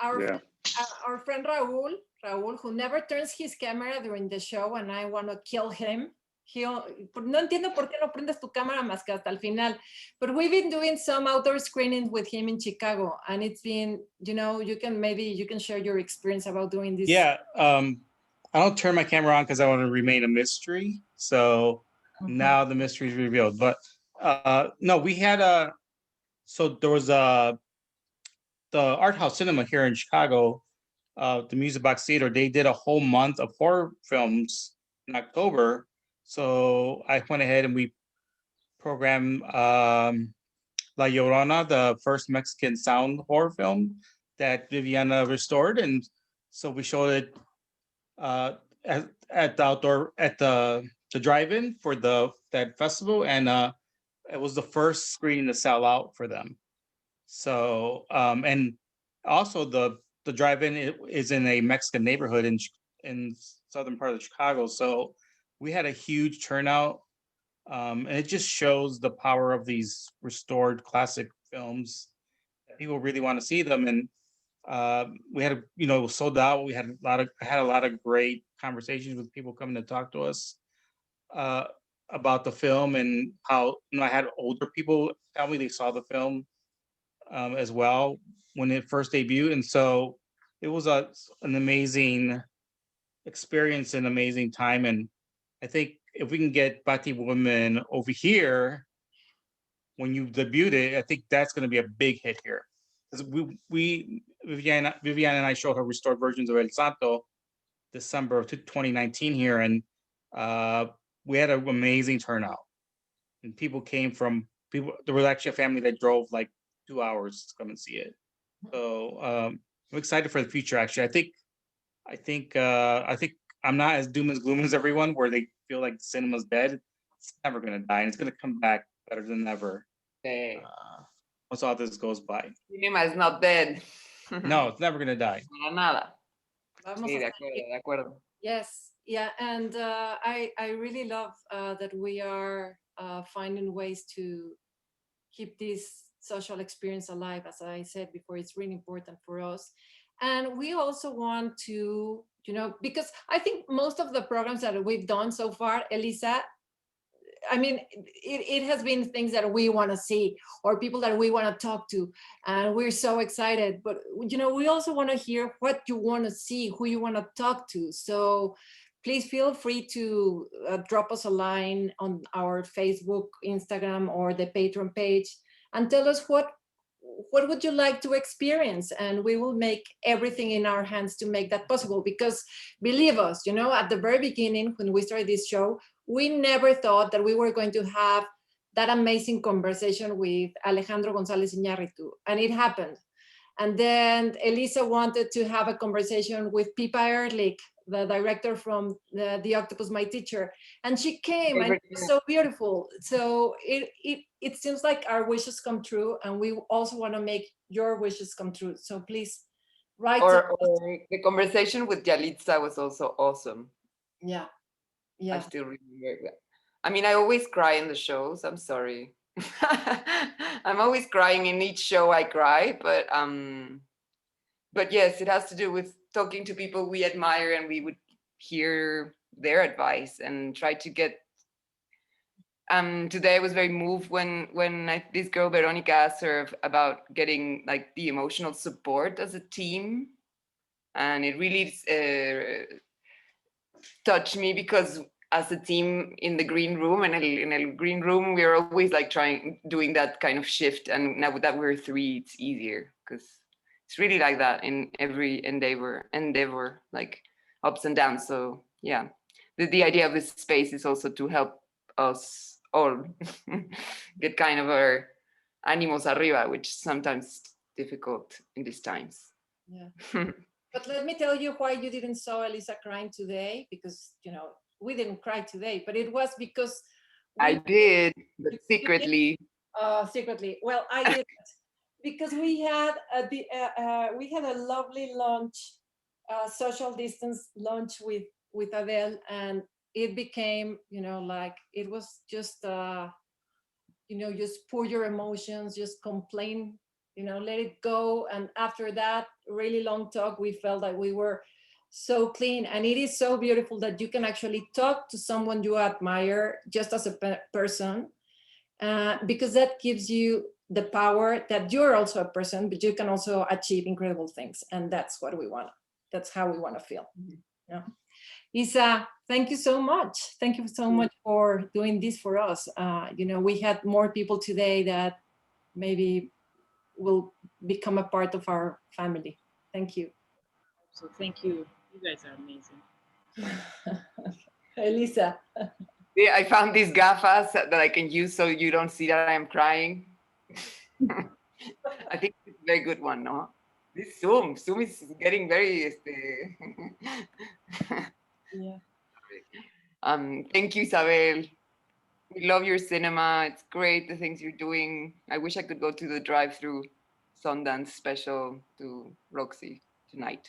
Our friend Raul, who never turns his camera during the show, and I want to kill him. No entiendo por qué no prendes tu cámara más que hasta el final. But we've been doing some outdoor screenings with him in Chicago, and it's been, you can share your experience about doing this. Yeah, I don't turn my camera on because I want to remain a mystery. So now the mystery is revealed. But no, we had so there was the Art House Cinema here in Chicago, the Music Box Theater. They did a whole month of horror films in October. So I went ahead and we programmed La Llorona, the first Mexican sound horror film that Viviana restored. And so we showed it at the drive-in for that festival. And it was the first screening to sell out for them. So, and also the drive-in is in a Mexican neighborhood in southern part of Chicago. So we had a huge turnout, and it just shows the power of these restored classic films. People really want to see them, and we had it was sold out. I had a lot of great conversations with people coming to talk to us about the film, and how I had older people tell me they saw the film as well when it first debuted, and so an amazing experience, an amazing time. And I think if we can get Bati Woman over here, when you debut it, I think that's going to be a big hit here. Because Viviana and I showed her restored versions of El Santo December of 2019 here, and we had an amazing turnout. And people came from there was actually a family that drove like 2 hours to come and see it. So I'm excited for the future. Actually, I think I'm not as doom and gloom as everyone, where they feel like cinema's dead. It's never gonna die, and it's gonna come back better than ever. Okay. Once all this goes by. Cinema is not dead. No, it's never gonna die. Para nada. Vamos Sí, a de acuerdo. Yes, yeah, and I really love that we are finding ways to keep this social experience alive. As I said before, it's really important for us, and we also want to, because I think most of the programs that we've done so far, Eliza, I mean, it has been things that we want to see or people that we want to talk to, and we're so excited. But we also want to hear what you want to see, who you want to talk to. So please feel free to drop us a line on our Facebook, Instagram, or the Patreon page, and tell us what would you like to experience, and we will make everything in our hands to make that possible. Because believe us, at the very beginning when we started this show, we never thought that we were going to have that amazing conversation with Alejandro González Iñárritu, and it happened. And then Eliza wanted to have a conversation with Pippa Ehrlich, the director from the Octopus, My Teacher, and she came, and it was so beautiful. So it seems like our wishes come true, and we also want to make your wishes come true. So please write. Or the conversation with Yalitza was also awesome. Yeah. I still remember that. I mean, I always cry in the shows. I'm sorry. I'm always crying in each show. I cry, but yes, it has to do with talking to people we admire, and we would hear their advice and try to get. Today I was very moved when this girl Veronica asked her about getting like the emotional support as a team, and it really touched me, because as a team in the green room, and in a green room, we're always like doing that kind of shift. And now that we're 3, it's easier, because it's really like that in every endeavor, like ups and downs. So yeah, the idea of this space is also to help us all get kind of our ánimos arriba, which is sometimes difficult in these times. Yeah. But let me tell you why you didn't saw Eliza crying today, because we didn't cry today, but it was because I did, but secretly. Secretly. Well, I didn't, because we had a lovely lunch, social distance lunch with Adele, and it became, like it was just, just pour your emotions, just complain, let it go. And after that really long talk, we felt that we were so clean. And it is so beautiful that you can actually talk to someone you admire just as a person, because that gives you the power that you're also a person, but you can also achieve incredible things. And that's what we want. That's how we want to feel. Yeah. Isa, thank you so much. Thank you so much for doing this for us. We had more people today that maybe will become a part of our family. Thank you. So thank you. You guys are amazing. Elisa. Yeah, I found these gafas that I can use so you don't see that I'm crying. I think it's a very good one, no? This Zoom is getting very yeah. Thank you, Isabel. We love your cinema. It's great, the things you're doing. I wish I could go to the drive-through Sundance special to Roxy tonight.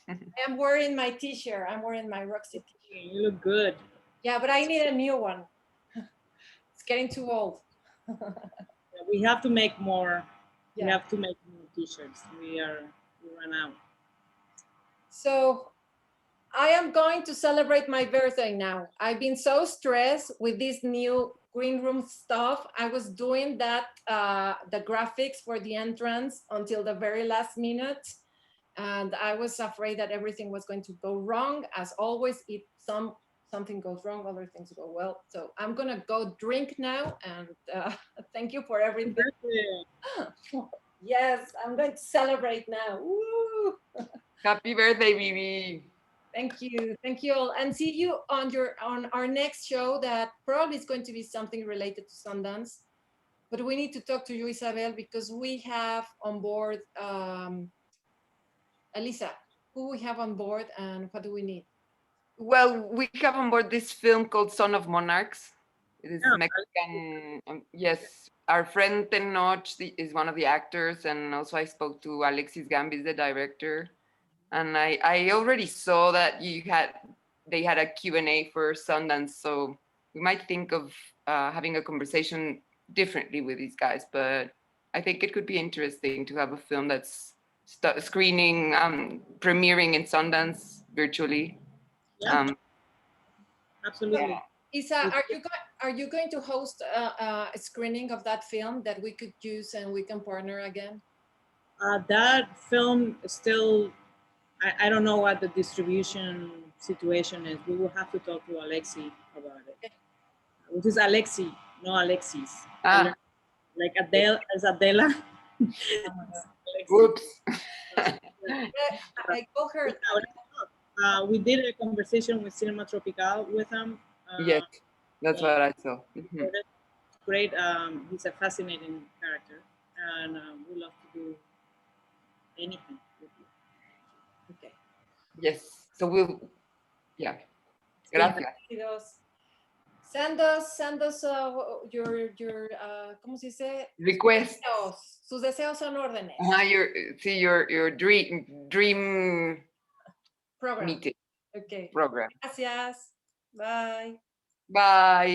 I'm wearing my t-shirt. I'm wearing my Roxy t-shirt. You look good. Yeah, but I need a new one. It's getting too old. We have to make more. Yeah. We have to make more t-shirts. We run out. So I am going to celebrate my birthday now. I've been so stressed with this new green room stuff. I was doing that, the graphics for the entrance until the very last minute. And I was afraid that everything was going to go wrong. As always, something goes wrong, other things go well. So I'm gonna go drink now, and thank you for everything. Yes, I'm going to celebrate now. Woo! Happy birthday, Bibi. Thank you all, and see you on our next show that probably is going to be something related to Sundance. But we need to talk to you, Isabel, because we have on board Eliza. Who we have on board, and what do we need? Well, we have on board this film called Son of Monarchs. It is Mexican. Yes, our friend Tenoch is one of the actors, and also I spoke to Alexis Gambis, the director. And I already saw that they had a Q&A for Sundance, so we might think of having a conversation differently with these guys. But I think it could be interesting to have a film that's screening, premiering in Sundance virtually. Yeah. Absolutely. Yeah. Isa, are you going to host a screening of that film that we could use and we can partner again? That film is still, I don't know what the distribution situation is. We will have to talk to Alexi about it. Okay. Which is Alexi, no Alexis. Like Adele as Adela. Whoops. I call her. We did a conversation with Cinema Tropical with him. Yes, that's what I saw. Mm-hmm. Great. He's a fascinating character, and we love to do anything with you. Okay. Yes. So we'll. Yeah. Gracias. Send us your ¿cómo se dice? Requests. Sus deseos son órdenes. Your dream program. Meeting. Okay. Program. Gracias. Bye. Bye.